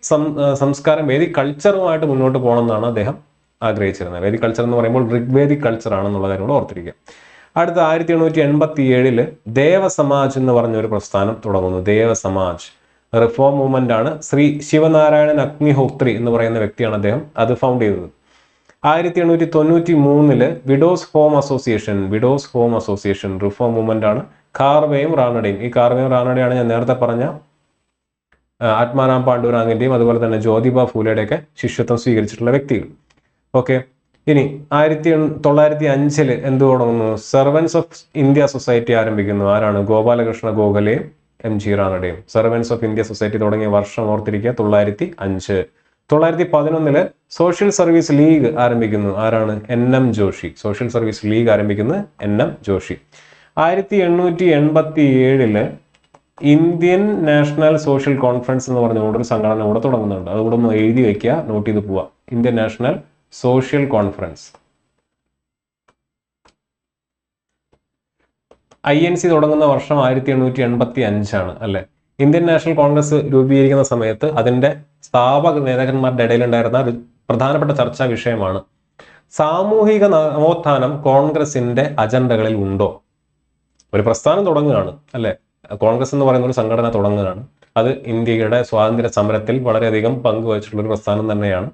സംസ്കാരം, വേദിക് കൾച്ചറുമായിട്ട് മുന്നോട്ട് പോകണമെന്നാണ് അദ്ദേഹം ആഗ്രഹിച്ചിരുന്നത്. വേദിക് കൾച്ചർ എന്ന് പറയുമ്പോൾ ഋഗ്വേദിക് കൾച്ചർ ആണെന്നുള്ള കാര്യം കൂടെ ഓർത്തിരിക്കുക. അടുത്ത 1887 ദേവസമാജ് എന്ന് പറഞ്ഞൊരു പ്രസ്ഥാനം തുടങ്ങുന്നു. ദേവസമാജ് റിഫോം മൂവ്മെന്റ് ആണ്. ശ്രീ ശിവനാരായണൻ അഗ്നിഹോത്രി എന്ന് പറയുന്ന വ്യക്തിയാണ് അദ്ദേഹം അത് ഫൗണ്ട് ചെയ്തത്. 1893 widows home association reform movement ആണ്. കാർവേയും റാണഡയും, ഈ കാർവേയും റാണഡയാണ് ഞാൻ നേരത്തെ പറഞ്ഞ ആത്മാറാം പാണ്ഡുരാങ്ങിന്റെയും അതുപോലെ തന്നെ ജ്യോതിബ ഫൂലെയുടെയൊക്കെ ശിഷ്യത്വം സ്വീകരിച്ചിട്ടുള്ള വ്യക്തികൾ. ഓക്കെ, ഇനി 1905 എന്ത് തുടങ്ങുന്നു? സെർവൻസ് ഓഫ് ഇന്ത്യ സൊസൈറ്റി ആരംഭിക്കുന്നു. ആരാണ്? ഗോപാലകൃഷ്ണ ഗോഖലെയും MG റാണഡയും. സെർവൻസ് ഓഫ് ഇന്ത്യ സൊസൈറ്റി തുടങ്ങിയ വർഷം ഓർത്തിരിക്കുക, 1905. 1911 സോഷ്യൽ സർവീസ് ലീഗ് ആരംഭിക്കുന്നു. ആരാണ്? NM Joshi. Social service league ആരംഭിക്കുന്നത് NM Joshi. 1887 Indian national social Conference എന്ന് പറഞ്ഞുകൊണ്ട് ഒരു സംഘടന കൂടെ തുടങ്ങുന്നുണ്ട്. അതുകൂടെ ഒന്ന് എഴുതി വെക്കുക, നോട്ട് ചെയ്ത് പോവാ. Indian national social conference, INC തുടങ്ങുന്ന വർഷം 1885 ആണ് അല്ലെ. ഇന്ത്യൻ നാഷണൽ കോൺഗ്രസ് രൂപീകരിക്കുന്ന സമയത്ത് അതിന്റെ സ്ഥാപക നേതാക്കന്മാരുടെ ഇടയിലുണ്ടായിരുന്ന ഒരു പ്രധാനപ്പെട്ട ചർച്ചാ വിഷയമാണ് സാമൂഹിക നവോത്ഥാനം കോൺഗ്രസിന്റെ അജണ്ടകളിൽ ഉണ്ടോ? ഒരു പ്രസ്ഥാനം തുടങ്ങുകയാണ് അല്ലെ, കോൺഗ്രസ് എന്ന് പറയുന്ന ഒരു സംഘടന തുടങ്ങുകയാണ്. അത് ഇന്ത്യയുടെ സ്വാതന്ത്ര്യ സമരത്തിൽ വളരെയധികം പങ്കുവച്ചിട്ടുള്ള ഒരു പ്രസ്ഥാനം തന്നെയാണ്.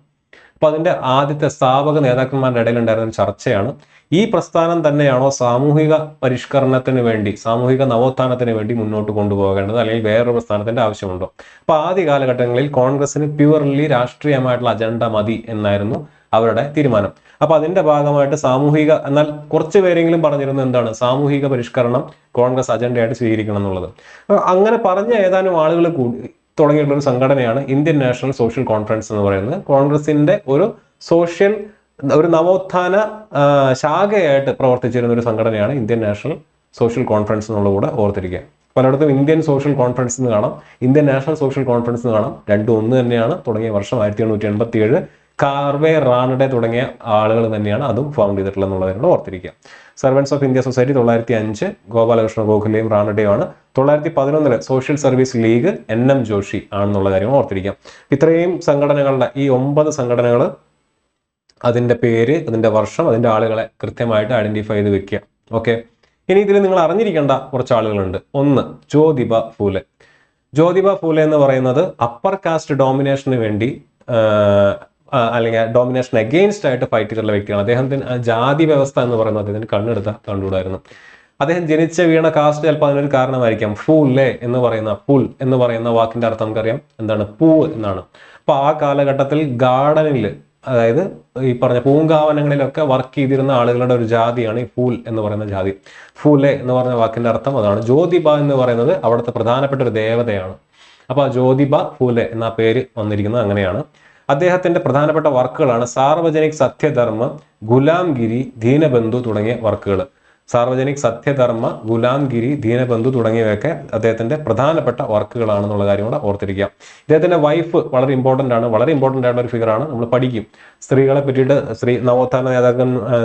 അപ്പൊ അതിന്റെ ആദ്യത്തെ സ്ഥാപക നേതാക്കന്മാരുടെ ഇടയിലുണ്ടായിരുന്ന ഒരു ചർച്ചയാണ് ഈ പ്രസ്ഥാനം തന്നെയാണോ സാമൂഹിക പരിഷ്കരണത്തിന് വേണ്ടി, സാമൂഹിക നവോത്ഥാനത്തിന് വേണ്ടി മുന്നോട്ട് കൊണ്ടുപോകേണ്ടത്, അല്ലെങ്കിൽ വേറൊരു പ്രസ്ഥാനത്തിന്റെ ആവശ്യമുണ്ടോ? അപ്പൊ ആദ്യ കാലഘട്ടങ്ങളിൽ കോൺഗ്രസിന് പ്യുവർലി രാഷ്ട്രീയമായിട്ടുള്ള അജണ്ട മതി എന്നായിരുന്നു അവരുടെ തീരുമാനം. അപ്പൊ അതിന്റെ ഭാഗമായിട്ട് സാമൂഹിക, എന്നാൽ കുറച്ച് പേരെങ്കിലും പറഞ്ഞിരുന്നു എന്താണ്, സാമൂഹിക പരിഷ്കരണം കോൺഗ്രസ് അജണ്ടയായിട്ട് സ്വീകരിക്കണം എന്നുള്ളത്. അങ്ങനെ പറഞ്ഞ ഏതാനും ആളുകൾ കൂടി തുടങ്ങിയിട്ടുള്ള ഒരു സംഘടനയാണ് ഇന്ത്യൻ നാഷണൽ സോഷ്യൽ കോൺഫറൻസ് എന്ന് പറയുന്നത്. കോൺഗ്രസിന്റെ ഒരു നവോത്ഥാന ശാഖയായിട്ട് പ്രവർത്തിച്ചിരുന്ന ഒരു സംഘടനയാണ് ഇന്ത്യൻ നാഷണൽ സോഷ്യൽ കോൺഫറൻസ് എന്നുള്ളത് കൂടെ ഓർത്തിരിക്കുക. പലയിടത്തും ഇന്ത്യൻ സോഷ്യൽ കോൺഫറൻസ് എന്ന് കാണാം, ഇന്ത്യൻ നാഷണൽ സോഷ്യൽ കോൺഫറൻസ് എന്ന് കാണാം. രണ്ടും ഒന്ന് തന്നെയാണ്. തുടങ്ങിയ വർഷം 1887 കാർവേ റാണഡെ തുടങ്ങിയ ആളുകൾ തന്നെയാണ് അതും ഫൗണ്ട് ചെയ്തിട്ടുള്ളത് എന്നുള്ളതിനോട് ഓർത്തിരിക്കുക. Servants of India society 1905 Gopalakrishna ഗോഖലെയും റാണഡെയുമാണ്. 1911 social service league NM Joshi ആണെന്നുള്ള കാര്യം ഓർത്തിരിക്കാം. ഇത്രയും സംഘടനകളുടെ ഈ 9 സംഘടനകൾ, അതിന്റെ പേര്, അതിന്റെ വർഷം, അതിന്റെ ആളുകളെ കൃത്യമായിട്ട് ഐഡന്റിഫൈ ചെയ്ത് വെക്കുക. ഓക്കെ, ഇനി ഇതിൽ നിങ്ങൾ അറിഞ്ഞിരിക്കേണ്ട കുറച്ച് ആളുകളുണ്ട്. ഒന്ന്, ജ്യോതിബ ഫൂലെ. ജ്യോതിബ ഫൂലെ എന്ന് പറയുന്നത് അപ്പർ കാസ്റ്റ് ഡോമിനേഷന് വേണ്ടി അല്ലെങ്കിൽ ഡോമിനേഷൻ അഗെയിൻസ്റ്റ് ആയിട്ട് ഫൈറ്റ് ചെയ്തിട്ടുള്ള വ്യക്തിയാണ്. അദ്ദേഹത്തിന് ജാതി വ്യവസ്ഥ എന്ന് പറയുന്നത് അദ്ദേഹത്തിന് കണ്ടുകൂടായിരുന്നു. അദ്ദേഹം ജനിച്ച വീണ കാസ്റ്റ് ചിലപ്പോൾ അതിനൊരു കാരണമായിരിക്കാം. ഫൂലെ എന്ന് പറയുന്ന, പുൽ എന്ന് പറയുന്ന വാക്കിന്റെ അർത്ഥം നമുക്കറിയാം എന്താണ്, പൂവ് എന്നാണ്. അപ്പൊ ആ കാലഘട്ടത്തിൽ ഗാർഡനിൽ, അതായത് ഈ പറഞ്ഞ പൂങ്കാവനങ്ങളിലൊക്കെ വർക്ക് ചെയ്തിരുന്ന ആളുകളുടെ ഒരു ജാതിയാണ് ഈ ഫൂൽ എന്ന് പറയുന്ന ജാതി. ഫൂലെ എന്ന് പറഞ്ഞ വാക്കിന്റെ അർത്ഥം അതാണ്. ജ്യോതിബ എന്ന് പറയുന്നത് അവിടുത്തെ പ്രധാനപ്പെട്ട ഒരു ദേവതയാണ്. അപ്പൊ ജ്യോതിബ ഫൂലെ എന്ന പേര് വന്നിരിക്കുന്നത് അങ്ങനെയാണ്. അദ്ദേഹത്തിന്റെ പ്രധാനപ്പെട്ട വർക്കുകളാണ് സാർവജനിക് സത്യധർമ്മ, ഗുലാംഗിരി, ദീനബന്ധു തുടങ്ങിയ വർക്കുകൾ. സാർവജനിക് സത്യധർമ്മ, ഗുലാംഗിരി, ദീനബന്ധു തുടങ്ങിയവയൊക്കെ അദ്ദേഹത്തിന്റെ പ്രധാനപ്പെട്ട വർക്കുകളാണെന്നുള്ള കാര്യം കൂടെ ഓർത്തിരിക്കുക. ഇദ്ദേഹത്തിന്റെ വൈഫ് വളരെ ഇമ്പോർട്ടന്റ് ആയിട്ടുള്ള ഒരു ഫിഗറാണ്. നമ്മൾ പഠിക്കും സ്ത്രീകളെ പറ്റിയിട്ട്. നവോത്ഥാന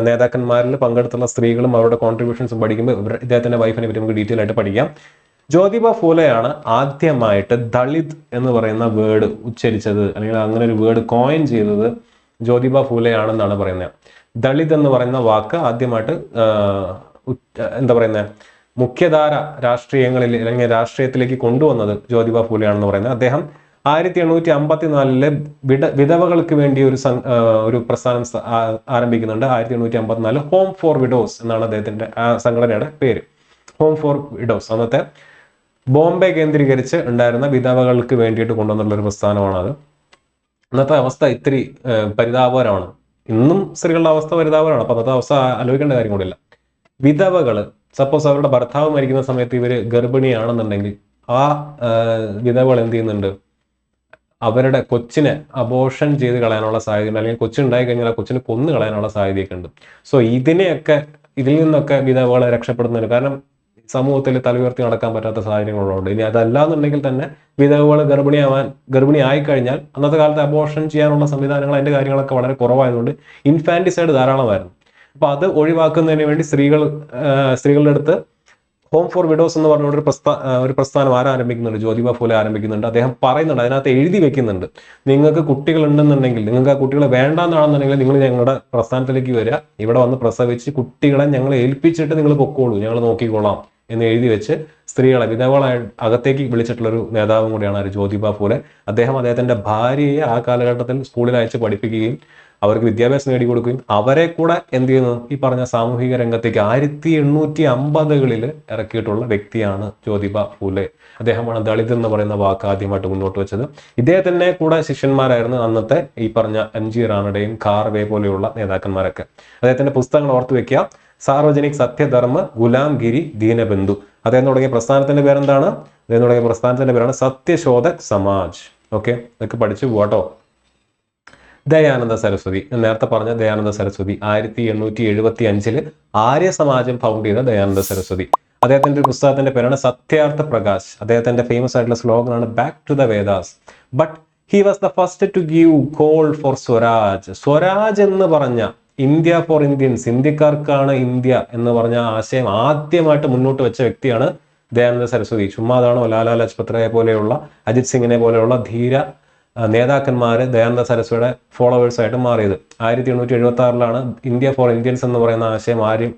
നേതാക്കന്മാരിൽ പങ്കെടുത്തുള്ള സ്ത്രീകളും അവരുടെ കോൺട്രിബ്യൂഷൻസും പഠിക്കുമ്പോൾ ഇദ്ദേഹത്തിന്റെ വൈഫിനെ പറ്റി നമുക്ക് ഡീറ്റെയിൽ ആയിട്ട് പഠിക്കാം. ജ്യോതിബ ഫൂലെയാണ് ആദ്യമായിട്ട് ദളിത് എന്ന് പറയുന്ന വേർഡ് ഉച്ചരിച്ചത്, അല്ലെങ്കിൽ അങ്ങനെ ഒരു വേർഡ് കോയിൻ ചെയ്തത് ജ്യോതിബ ഫൂലെയാണെന്നാണ് പറയുന്നത്. ദളിത് എന്ന് പറയുന്ന വാക്ക് ആദ്യമായിട്ട് മുഖ്യധാര രാഷ്ട്രീയങ്ങളിൽ അല്ലെങ്കിൽ രാഷ്ട്രീയത്തിലേക്ക് കൊണ്ടുവന്നത് ജ്യോതിബ ഫൂലെയാണെന്ന് പറയുന്നത്. അദ്ദേഹം 1854 വിധവകൾക്ക് വേണ്ടി ഒരു പ്രസ്ഥാനം ആരംഭിക്കുന്നുണ്ട്. 1854 ഹോം ഫോർ വിഡോസ് എന്നാണ് അദ്ദേഹത്തിന്റെ സംഘടനയുടെ പേര്. ഹോം ഫോർ വിഡോസ് അന്നത്തെ ബോംബെ കേന്ദ്രീകരിച്ച് ഉണ്ടായിരുന്ന വിധവകൾക്ക് വേണ്ടിയിട്ട് കൊണ്ടുവന്നുള്ള ഒരു പ്രസ്ഥാനമാണത്. അന്നത്തെ അവസ്ഥ ഇത്തിരി പരിതാപകരമാണ്. ഇന്നും സ്ത്രീകളുടെ അവസ്ഥ പരിതാപകരമാണ്. അപ്പൊ അന്നത്തെ അവസ്ഥ ആലോചിക്കേണ്ട കാര്യം കൂടില്ല. വിധവകള്, സപ്പോസ് അവരുടെ ഭർത്താവ് മരിക്കുന്ന സമയത്ത് ഇവര് ഗർഭിണിയാണെന്നുണ്ടെങ്കിൽ ആ വിധവകൾ എന്ത് ചെയ്യുന്നുണ്ട്, അവരുടെ കൊച്ചിനെ അബോർഷൻ ചെയ്ത് കളയാനുള്ള സാധ്യതയുണ്ട്, അല്ലെങ്കിൽ കൊച്ചുണ്ടായി കഴിഞ്ഞാൽ ആ കൊച്ചിനെ കൊന്നു കളയാനുള്ള സാധ്യതയൊക്കെ ഉണ്ട്. സോ ഇതിൽ നിന്നൊക്കെ വിധവകളെ രക്ഷപ്പെടുന്നതിന്, കാരണം സമൂഹത്തിൽ തലയുയർത്തി നടക്കാൻ പറ്റാത്ത സാഹചര്യങ്ങളുണ്ട്. ഇനി അതല്ലാന്നുണ്ടെങ്കിൽ തന്നെ വിധവകൾ ഗർഭിണി ആയിക്കഴിഞ്ഞാൽ അന്നത്തെ കാലത്ത് അബോർഷൻ ചെയ്യാനുള്ള സംവിധാനങ്ങൾ, അതിന്റെ കാര്യങ്ങളൊക്കെ വളരെ കുറവായതുകൊണ്ട് ഇൻഫാന്റിസൈഡ് ധാരാളമായിരുന്നു. അപ്പൊ അത് ഒഴിവാക്കുന്നതിന് വേണ്ടി സ്ത്രീകളുടെ അടുത്ത് ഹോം ഫോർ വിഡോസ് എന്ന് പറഞ്ഞ ഒരു പ്രസ്ഥാനം ആരംഭിക്കുന്നുണ്ട്, ജ്യോതിബ ഫൂലെ ആരംഭിക്കുന്നുണ്ട്. അദ്ദേഹം പറയുന്നുണ്ട്, അതിനകത്ത് എഴുതി വെക്കുന്നുണ്ട്, നിങ്ങൾക്ക് കുട്ടികൾ ഉണ്ടെന്നുണ്ടെങ്കിൽ, നിങ്ങൾക്ക് ആ കുട്ടികളെ വേണ്ടാന്നാണെന്നുണ്ടെങ്കിൽ നിങ്ങൾ ഞങ്ങളുടെ പ്രസ്ഥാനത്തിലേക്ക് വരിക, ഇവിടെ വന്ന് പ്രസവിച്ച് കുട്ടികളെ ഞങ്ങൾ ഏൽപ്പിച്ചിട്ട് നിങ്ങൾ പൊക്കോളൂ, ഞങ്ങൾ നോക്കിക്കോളാം എന്ന് എഴുതി വെച്ച് സ്ത്രീകളെ, വിധവകളായി അകത്തേക്ക് വിളിച്ചിട്ടുള്ളൊരു നേതാവും കൂടിയാണ് ഒരു ജ്യോതിബ ഫൂലെ. അദ്ദേഹത്തിന്റെ ഭാര്യയെ ആ കാലഘട്ടത്തിൽ സ്കൂളിൽ അയച്ച് പഠിപ്പിക്കുകയും അവർക്ക് വിദ്യാഭ്യാസം നേടിക്കൊടുക്കുകയും അവരെ കൂടെ എന്ത് ചെയ്യുന്നു, ഈ പറഞ്ഞ സാമൂഹിക രംഗത്തേക്ക് 1850കളിൽ ഇറക്കിയിട്ടുള്ള വ്യക്തിയാണ് ജ്യോതിബ ഫൂലെ. അദ്ദേഹമാണ് ദളിത് എന്ന് പറയുന്ന വാക്ക് ആദ്യമായിട്ട് മുന്നോട്ട് വെച്ചത്. ഇദ്ദേഹത്തിന്റെ കൂടെ ശിഷ്യന്മാരായിരുന്നു അന്നത്തെ ഈ പറഞ്ഞ MG റാണയുടെയും ഖാർവേ പോലെയുള്ള നേതാക്കന്മാരൊക്കെ. അദ്ദേഹത്തിന്റെ പുസ്തകങ്ങൾ ഓർത്തു വെക്കുക: സാർവജനിക് സത്യധർമ്മ, ഗുലാംഗിരി, ദീനബന്ധു. അദ്ദേഹം തുടങ്ങിയ പ്രസ്ഥാനത്തിന്റെ പേരെന്താണ്? അദ്ദേഹം തുടങ്ങിയ പ്രസ്ഥാനത്തിന്റെ പേരാണ് സത്യശോധക് സമാജ്. ഓക്കെ, ഇതൊക്കെ പഠിച്ചു പോട്ടോ. ദയാനന്ദ സരസ്വതി, നേരത്തെ പറഞ്ഞ ദയാനന്ദ സരസ്വതി 1875 ആര്യ സമാജം ഫൗണ്ട് ചെയ്ത ദയാനന്ദ സരസ്വതി. അദ്ദേഹത്തിന്റെ ഒരു പുസ്തകത്തിന്റെ പേരാണ് സത്യാർത്ഥ പ്രകാശ്. അദ്ദേഹത്തിന്റെ ഫേമസ് ആയിട്ടുള്ള സ്ലോഗനാണ് back to the Vedas. But he was the first to give call for swaraj. Swaraj എന്ന് പറഞ്ഞ ഇന്ത്യ ഫോർ ഇന്ത്യൻസ്, ഇന്ത്യക്കാർക്കാണ് ഇന്ത്യ എന്ന് പറഞ്ഞ ആശയം ആദ്യമായിട്ട് മുന്നോട്ട് വെച്ച വ്യക്തിയാണ് ദയാനന്ദ സരസ്വതി. ചുമ്മാതാണോ ലാലാ ലജ്പത് റായെ പോലെയുള്ള, അജിത് സിംഗിനെ പോലെയുള്ള ധീര നേതാക്കന്മാര് ദയാനന്ദ സരസ്വതിയുടെ ഫോളോവേഴ്സ് ആയിട്ട് മാറിയത്. 1876 ഇന്ത്യ ഫോർ ഇന്ത്യൻസ് എന്ന് പറയുന്ന ആശയം ആരും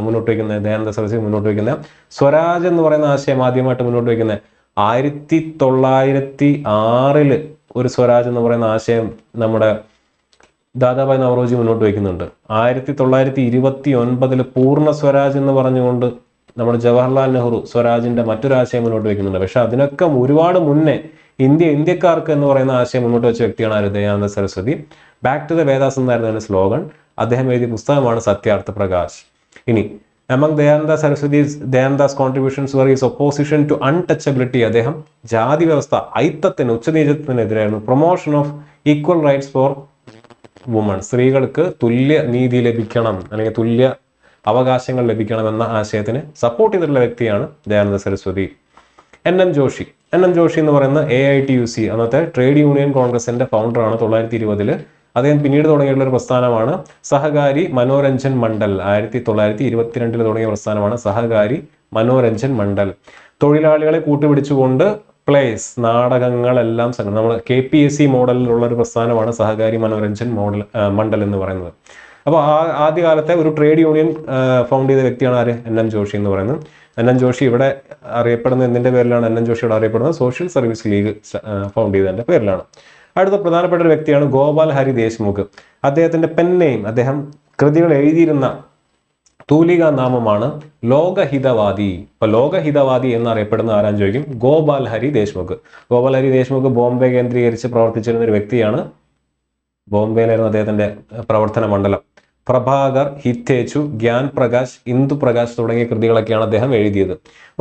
മുന്നോട്ട് വയ്ക്കുന്നത്, ദയാനന്ദ സരസ്വതി മുന്നോട്ട് വയ്ക്കുന്നത്. സ്വരാജ് എന്ന് പറയുന്ന ആശയം ആദ്യമായിട്ട് മുന്നോട്ട് വയ്ക്കുന്നത് 1906 ഒരു സ്വരാജ് എന്ന് പറയുന്ന ആശയം നമ്മുടെ ദാദാഭായ് നവറോജി മുന്നോട്ട് വയ്ക്കുന്നുണ്ട്. 1929 പൂർണ്ണ സ്വരാജ് എന്ന് പറഞ്ഞുകൊണ്ട് നമ്മുടെ ജവഹർലാൽ നെഹ്റു സ്വരാജിന്റെ മറ്റൊരു ആശയം മുന്നോട്ട് വയ്ക്കുന്നുണ്ട്. പക്ഷെ അതിനൊക്കെ ഒരുപാട് മുന്നേ ഇന്ത്യക്കാർക്ക് എന്ന് പറയുന്ന ആശയം മുന്നോട്ട് വെച്ച വ്യക്തിയാണ് Dayananda Saraswati. Back to the Vedas എന്നായിരുന്നു അതിന്റെ സ്ലോഗൻ. അദ്ദേഹം എഴുതിയ പുസ്തകമാണ് സത്യാർത്ഥ പ്രകാശ്. ഇനി among Dayananda's contributions were his opposition to untouchability. അദ്ദേഹം ജാതി വ്യവസ്ഥ, ഐത്തത്തിന്, ഉച്ചനീചത്വത്തിനെതിരായിരുന്നു. Promotion of equal rights for women, സ്ത്രീകൾക്ക് തുല്യ നീതി ലഭിക്കണം അല്ലെങ്കിൽ തുല്യ അവകാശങ്ങൾ ലഭിക്കണം എന്ന ആശയത്തിന് സപ്പോർട്ട് ചെയ്തിട്ടുള്ള വ്യക്തിയാണ് ദയാനന്ദ സരസ്വതി. NM ജോഷി എന്ന് പറയുന്ന AITUC അന്നത്തെ ട്രേഡ് യൂണിയൻ കോൺഗ്രസിന്റെ ഫൗണ്ടറാണ് 1920. അദ്ദേഹം പിന്നീട് തുടങ്ങിയിട്ടുള്ള ഒരു പ്രസ്ഥാനമാണ് സഹകാരി മനോരഞ്ജൻ മണ്ഡൽ. 1922 തുടങ്ങിയ പ്രസ്ഥാനമാണ് സഹകാരി മനോരഞ്ജൻ മണ്ഡൽ. തൊഴിലാളികളെ കൂട്ടുപിടിച്ചുകൊണ്ട് പ്ലേസ്, നാടകങ്ങളെല്ലാം നമ്മൾ KPSC മോഡലിലുള്ള ഒരു പ്രസ്ഥാനമാണ് സഹകാരി മനോരഞ്ജൻ മണ്ഡൽ എന്ന് പറയുന്നത്. അപ്പോൾ ആദ്യകാലത്തെ ഒരു ട്രേഡ് യൂണിയൻ ഫൗണ്ട് ചെയ്ത വ്യക്തിയാണ് ആര്? NM ജോഷി എന്ന് പറയുന്നത്. NM ജോഷി ഇവിടെ അറിയപ്പെടുന്ന എന്തിന്റെ പേരിലാണ്? NM ജോഷി ഇവിടെ അറിയപ്പെടുന്നത് സോഷ്യൽ സർവീസ് ലീഗ് ഫൗണ്ട് ചെയ്തതിന്റെ പേരിലാണ്. അടുത്ത പ്രധാനപ്പെട്ട ഒരു വ്യക്തിയാണ് ഗോപാൽ ഹരി ദേശ്മുഖ്. അദ്ദേഹത്തിന്റെ പെൻ നെയിം, അദ്ദേഹം കൃതികൾ എഴുതിയിരുന്ന തൂലികാ നാമമാണ് ലോകഹിതവാദി. അപ്പൊ ലോകഹിതവാദി എന്നറിയപ്പെടുന്ന ആരാന്ന് ചോദിക്കും? ഗോപാൽ ഹരി ദേശ്മുഖ്. ഗോപാൽ ഹരി ദേശ്മുഖ് ബോംബെ കേന്ദ്രീകരിച്ച് പ്രവർത്തിച്ചിരുന്ന ഒരു വ്യക്തിയാണ്. ബോംബെയിലായിരുന്നു അദ്ദേഹത്തിന്റെ പ്രവർത്തന മണ്ഡലം. പ്രഭാകർ, ഹിറ്റേച്ചു, ഗ്യാൻ പ്രകാശ്, ഇന്ദു പ്രകാശ് തുടങ്ങിയ കൃതികളൊക്കെയാണ് അദ്ദേഹം എഴുതിയത്.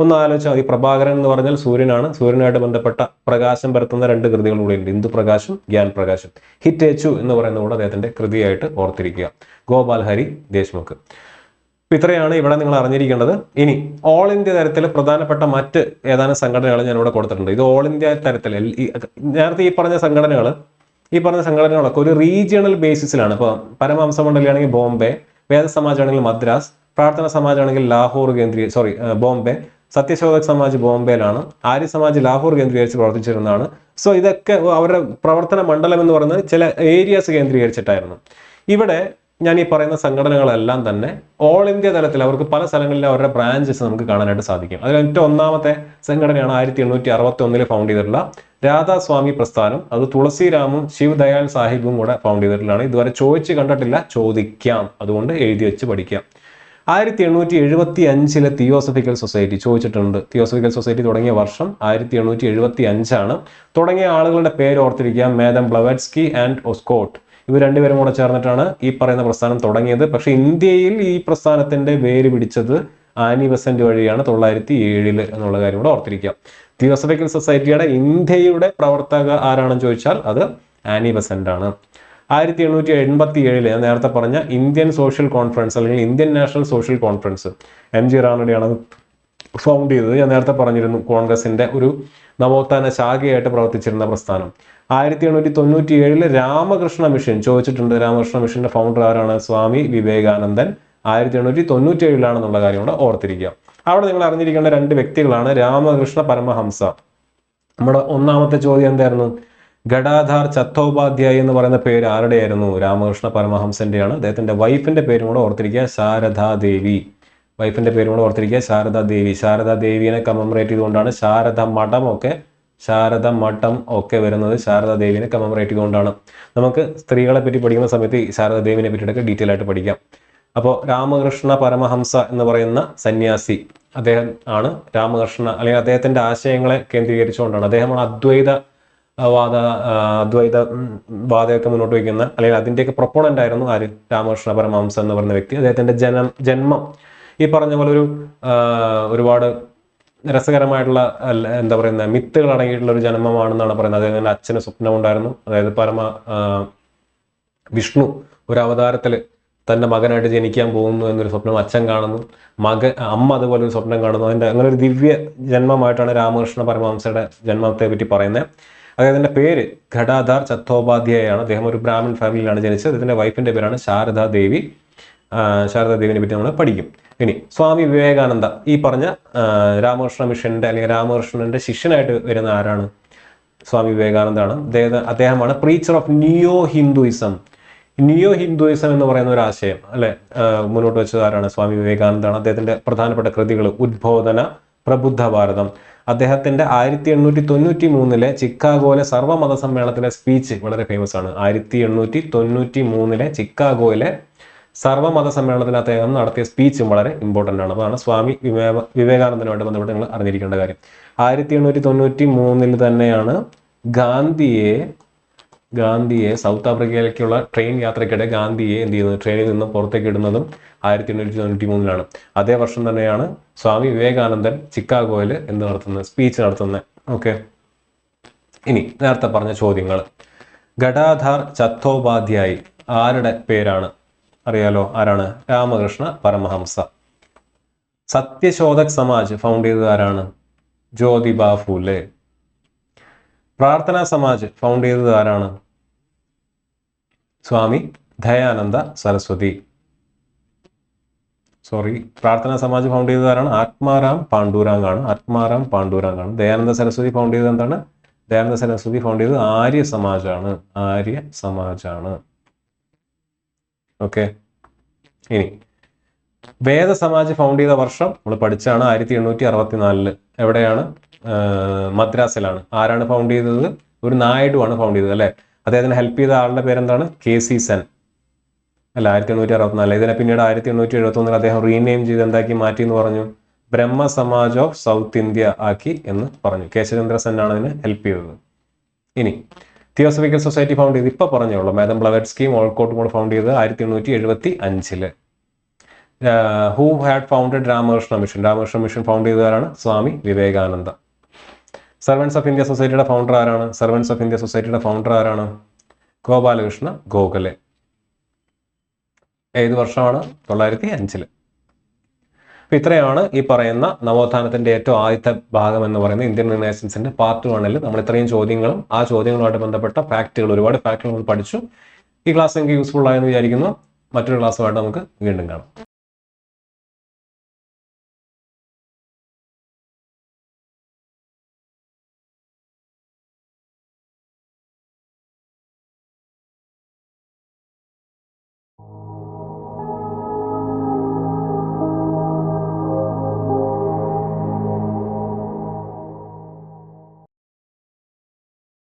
ഒന്ന് ആലോചിച്ചാൽ മതി. പ്രഭാകരൻ എന്ന് പറഞ്ഞാൽ സൂര്യനാണ്. സൂര്യനായിട്ട് ബന്ധപ്പെട്ട പ്രകാശം പരത്തുന്ന 2 കൃതികൾ കൂടെ ഉണ്ട്, ഇന്ദു പ്രകാശും ഗ്യാൻ പ്രകാശും. ഹിറ്റേച്ചു എന്ന് പറയുന്നത് കൂടെ അദ്ദേഹത്തിന്റെ കൃതിയായിട്ട് ഓർത്തിരിക്കുക. ഗോപാൽ ഹരി ദേശ്മുഖ്. ഇത്രയാണ് ഇവിടെ നിങ്ങൾ അറിഞ്ഞിരിക്കേണ്ടത്. ഇനി ഓൾ ഇന്ത്യ തരത്തിൽ പ്രധാനപ്പെട്ട മറ്റ് ഏതാനും സംഘടനകൾ ഞാൻ ഇവിടെ കൊടുത്തിട്ടുണ്ട്. ഇത് ഓൾ ഇന്ത്യ തരത്തിൽ നേരത്തെ ഈ പറഞ്ഞ സംഘടനകളൊക്കെ ഒരു റീജിയണൽ ബേസിസിലാണ്. ഇപ്പോൾ പരമഹംസ മണ്ഡലിയാണെങ്കിൽ ബോംബെ, വേദ സമാജ് ആണെങ്കിൽ മദ്രാസ്, പ്രാർത്ഥന സമാജ് ആണെങ്കിൽ ലാഹോർ ബോംബെ, സത്യശോധക് സമാജ് ബോംബെയിലാണ്, ആര്യ സമാജ് ലാഹോർ കേന്ദ്രീകരിച്ച് പ്രവർത്തിച്ചിരുന്നതാണ്. സോ ഇതൊക്കെ അവരുടെ പ്രവർത്തന മണ്ഡലം എന്ന് പറയുന്നത് ചില ഏരിയാസ് കേന്ദ്രീകരിച്ചിട്ടായിരുന്നു. ഇവിടെ ഞാൻ ഈ പറയുന്ന സംഘടനകളെല്ലാം തന്നെ ഓൾ ഇന്ത്യ തലത്തിൽ അവർക്ക് പല സ്ഥലങ്ങളിൽ അവരുടെ ബ്രാഞ്ചസ് നമുക്ക് കാണാനായിട്ട് സാധിക്കും. അതിൽ ഏറ്റവും ഒന്നാമത്തെ സംഘടനയാണ് 1861 ഫൗണ്ട് ചെയ്തിട്ടുള്ള രാധാസ്വാമി പ്രസ്ഥാനം. അത് തുളസിരാമും ശിവ് ദയാൽ സാഹിബും കൂടെ ഫൗണ്ട് ചെയ്തിട്ടുള്ളതാണ്. ഇതുവരെ ചോദിച്ച് കണ്ടിട്ടില്ല, ചോദിക്കാം, അതുകൊണ്ട് എഴുതി വെച്ച് പഠിക്കാം. 1875 തിയോസഫിക്കൽ സൊസൈറ്റി ചോദിച്ചിട്ടുണ്ട്. തിയോസഫിക്കൽ സൊസൈറ്റി തുടങ്ങിയ വർഷം 1875 തുടങ്ങിയ ആളുകളുടെ പേര് ഓർത്തിരിക്കുക: മാഡം ബ്ലവറ്റ്സ്കി ആൻഡ് ഒസ്കോട്ട്. ഇവർ 2 പേരും കൂടെ ചേർന്നിട്ടാണ് ഈ പറയുന്ന പ്രസ്ഥാനം തുടങ്ങിയത്. പക്ഷെ ഇന്ത്യയിൽ ഈ പ്രസ്ഥാനത്തിന്റെ വേര് പിടിച്ചത് ആനി ബസന്റ് വഴിയാണ് 1907 എന്നുള്ള കാര്യം കൂടെ ഓർത്തിരിക്കുക. തിയോസഫിക്കൽ സൊസൈറ്റിയുടെ ഇന്ത്യയുടെ പ്രവർത്തക ആരാണെന്ന് ചോദിച്ചാൽ അത് ആനി ബസന്റ് ആണ്. 1887 ഞാൻ നേരത്തെ പറഞ്ഞ ഇന്ത്യൻ സോഷ്യൽ കോൺഫറൻസ് അല്ലെങ്കിൽ Indian national social conference MG റാണയുടെയാണ് ഫൗണ്ട് ചെയ്തത്. ഞാൻ നേരത്തെ പറഞ്ഞിരുന്നു, കോൺഗ്രസിന്റെ ഒരു നവോത്ഥാന ശാഖയായിട്ട് പ്രവർത്തിച്ചിരുന്ന പ്രസ്ഥാനം. 1897 രാമകൃഷ്ണ മിഷൻ ചോദിച്ചിട്ടുണ്ട്. രാമകൃഷ്ണ മിഷന്റെ ഫൗണ്ടർ ആരാണ്? സ്വാമി വിവേകാനന്ദൻ. 1897 കാര്യം കൂടെ ഓർത്തിരിക്കുക. അവിടെ നിങ്ങൾ അറിഞ്ഞിരിക്കേണ്ട രണ്ട് വ്യക്തികളാണ് രാമകൃഷ്ണ പരമഹംസ. നമ്മുടെ ഒന്നാമത്തെ ചോദ്യം എന്തായിരുന്നു? ഗഡാധാർ ചത്തോപാധ്യായ എന്ന് പറയുന്ന പേര് ആരുടെയായിരുന്നു? രാമകൃഷ്ണ പരമഹംസന്റെയാണ്. അദ്ദേഹത്തിന്റെ വൈഫിന്റെ പേരും കൂടെ ഓർത്തിരിക്കുക, ശാരദാദേവി. വൈഫിന്റെ പേരും കൂടെ ഓർത്തിരിക്കുക, ശാരദാദേവി. ശാരദാദേവിയെ കമമറേറ്റ് ചെയ്തുകൊണ്ടാണ് ശാരദ മഠം ഒക്കെ വരുന്നത്. ശാരദാദേവിനെ കമമറേറ്റ് ചെയ്തുകൊണ്ടാണ്. നമുക്ക് സ്ത്രീകളെ പറ്റി പഠിക്കുന്ന സമയത്ത് ശാരദാദേവിനെ പറ്റിയിട്ടൊക്കെ ഡീറ്റെയിൽ ആയിട്ട് പഠിക്കാം. അപ്പോൾ രാമകൃഷ്ണ പരമഹംസ എന്ന് പറയുന്ന സന്യാസി, അദ്ദേഹം ആണ് രാമകൃഷ്ണ, അല്ലെങ്കിൽ അദ്ദേഹത്തിന്റെ ആശയങ്ങളെ കേന്ദ്രീകരിച്ചുകൊണ്ടാണ്, അദ്ദേഹമാണ് അദ്വൈത വാദമൊക്കെ മുന്നോട്ട് വയ്ക്കുന്ന, അല്ലെങ്കിൽ അതിൻ്റെയൊക്കെ പ്രൊപ്പോണന്റ് ആയിരുന്നു ആര്? രാമകൃഷ്ണ പരമഹംസ എന്ന് പറയുന്ന വ്യക്തി. അദ്ദേഹത്തിന്റെ ജന്മം ഈ പറഞ്ഞ പോലെ ഒരുപാട് രസകരമായിട്ടുള്ള എന്താ പറയുന്ന മിത്തുകൾ അടങ്ങിയിട്ടുള്ള ഒരു ജന്മമാണെന്നാണ് പറയുന്നത്. അദ്ദേഹത്തിന്റെ അച്ഛന് സ്വപ്നം ഉണ്ടായിരുന്നു, അതായത് വിഷ്ണു ഒരു അവതാരത്തിൽ തന്റെ മകനായിട്ട് ജനിക്കാൻ പോകുന്നു എന്നൊരു സ്വപ്നം അച്ഛൻ കാണുന്നു, അമ്മ അതുപോലെ ഒരു സ്വപ്നം കാണുന്നു. അങ്ങനെ ഒരു ദിവ്യ ജന്മമായിട്ടാണ് രാമകൃഷ്ണ പരമഹംസയുടെ ജന്മത്തെ പറ്റി പറയുന്നത്. അദ്ദേഹത്തിന്റെ പേര് ഗഡാധാർ ചത്തോപാധ്യായാണ്. അദ്ദേഹം ഒരു ബ്രാഹ്മൺ ഫാമിലിയിലാണ് ജനിച്ചത്. അദ്ദേഹത്തിന്റെ വൈഫിന്റെ പേരാണ് ശാരദാദേവി. ശാരദാദേവിനെ പറ്റി നമ്മൾ പഠിക്കും. ഇനി സ്വാമി വിവേകാനന്ദ, ഈ പറഞ്ഞ രാമകൃഷ്ണ മിഷന്റെ അല്ലെങ്കിൽ രാമകൃഷ്ണന്റെ ശിഷ്യനായിട്ട് വരുന്ന ആരാണ്? സ്വാമി വിവേകാനന്ദാണ്. അദ്ദേഹമാണ് പ്രീച്ചർ ഓഫ് നിയോ ഹിന്ദുയിസം എന്ന് പറയുന്ന ഒരു ആശയം അല്ലെ മുന്നോട്ട് വെച്ചത് ആരാണ്? സ്വാമി വിവേകാനന്ദാണ്. അദ്ദേഹത്തിന്റെ പ്രധാനപ്പെട്ട കൃതികൾ ഉദ്ബോധന, പ്രബുദ്ധ ഭാരതം. അദ്ദേഹത്തിന്റെ 1893 ചിക്കാഗോയിലെ സർവ്വമത സമ്മേളനത്തിലെ സ്പീച്ച് വളരെ ഫേമസ് ആണ്. 1893 ചിക്കാഗോയിലെ സർവ്വമത സമ്മേളനത്തിൽ അദ്ദേഹം നടത്തിയ സ്പീച്ചും വളരെ ഇമ്പോർട്ടൻ്റ് ആണ്. അതാണ് സ്വാമി വിവേകാനന്ദനുമായിട്ട് ബന്ധപ്പെട്ട് നിങ്ങൾ അറിഞ്ഞിരിക്കേണ്ട കാര്യം. 1893 തന്നെയാണ് ഗാന്ധിയെ സൗത്ത് ആഫ്രിക്കയിലേക്കുള്ള ട്രെയിൻ യാത്രയ്ക്കിടെ ഗാന്ധിയെ എന്ത് ചെയ്യുന്നത്? ട്രെയിനിൽ നിന്ന് പുറത്തേക്ക് ഇടുന്നതും 1893 അതേ വർഷം തന്നെയാണ് സ്വാമി വിവേകാനന്ദൻ ചിക്കാഗോയിൽ സ്പീച്ച് നടത്തുന്നത്. ഓക്കെ, ഇനി നേരത്തെ പറഞ്ഞ ചോദ്യങ്ങൾ. ഗഡാധാർ ചത്തോപാധ്യായ് ആരുടെ പേരാണ്? അറിയാലോ, ആരാണ്? രാമകൃഷ്ണ പരമഹംസ. സത്യശോധക് സമാജ് ഫൗണ്ട് ചെയ്തത് ആരാണ്? ജ്യോതിബ ഫൂലെ. പ്രാർത്ഥനാ സമാജ് ഫൗണ്ട് ചെയ്തത് ആരാണ്? സ്വാമി ദയാനന്ദ സരസ്വതി. പ്രാർത്ഥനാ സമാജ് ഫൗണ്ട് ചെയ്തത് ആരാണ്? ആത്മാറാം പാണ്ഡുരാങ് ആണ്. ദയാനന്ദ സരസ്വതി ഫൗണ്ട് ചെയ്തത് എന്താണ്? ദയാനന്ദ സരസ്വതി ഫൗണ്ട് ചെയ്തത് ആര്യ സമാജാണ്. ഓക്കെ, ഇനി വേദ സമാജ് ഫൗണ്ട് ചെയ്ത വർഷം നമ്മൾ പഠിച്ചാണ് 1864. എവിടെയാണ്? മദ്രാസിലാണ്. ആരാണ് ഫൗണ്ട് ചെയ്തത്? ഒരു നായിഡു ആണ് ഫൗണ്ട് ചെയ്തത് അല്ലെ. അദ്ദേഹത്തിന് ഹെൽപ്പ് ചെയ്ത ആളുടെ പേരെന്താണ്? KC സെൻ അല്ല. 1864. ഇതിനെ പിന്നീട് 1871 അദ്ദേഹം റീനെയിം ചെയ്ത് എന്താക്കി മാറ്റി എന്ന് പറഞ്ഞു? ബ്രഹ്മ സമാജ് ഓഫ് സൗത്ത് ഇന്ത്യ ആക്കി എന്ന് പറഞ്ഞു. കേശവചന്ദ്ര സെൻ ആണ് ഇതിന് ഹെൽപ്പ് ചെയ്തത്. ഇനി തിയോസഫിക്കൽ സൊസൈറ്റി ഫൗണ്ട് ചെയ്ത് ഇപ്പൊ പറഞ്ഞോളൂ. മാഡം ബ്ലവറ്റ്സ്കിയും ഓൾക്കോട്ടും കൂടെ ഫൗണ്ട് ചെയ്തത് 1875. Who had founded Ramakrishna mission found ചെയ്തതാരാണ്? Swami Vivekananda. Servants of India സൊസൈറ്റിയുടെ ഫൗണ്ടർ ആരാണ്? ഗോപാലകൃഷ്ണ ഗോഖലെ. ഏത് വർഷമാണ്? 1905. അപ്പൊ ഇത്രയാണ് ഈ പറയുന്ന നവോത്ഥാനത്തിന്റെ ഏറ്റവും ആദ്യത്തെ ഭാഗം എന്ന് പറയുന്നത് ഇന്ത്യൻ റിനൈസൻസിന്റെ പാർട്ട് 1-ൽ നമ്മൾ ഇത്രയും ചോദ്യങ്ങളും ആ ചോദ്യങ്ങളുമായിട്ട് ബന്ധപ്പെട്ട ഒരുപാട് ഫാക്ടുകൾ നമ്മൾ പഠിച്ചു. ഈ ക്ലാസ് നിങ്ങൾക്ക് യൂസ്ഫുൾ ആയെന്ന് വിചാരിക്കുന്നു. മറ്റൊരു ക്ലാസ്സുമായിട്ട് നമുക്ക് വീണ്ടും കാണാം.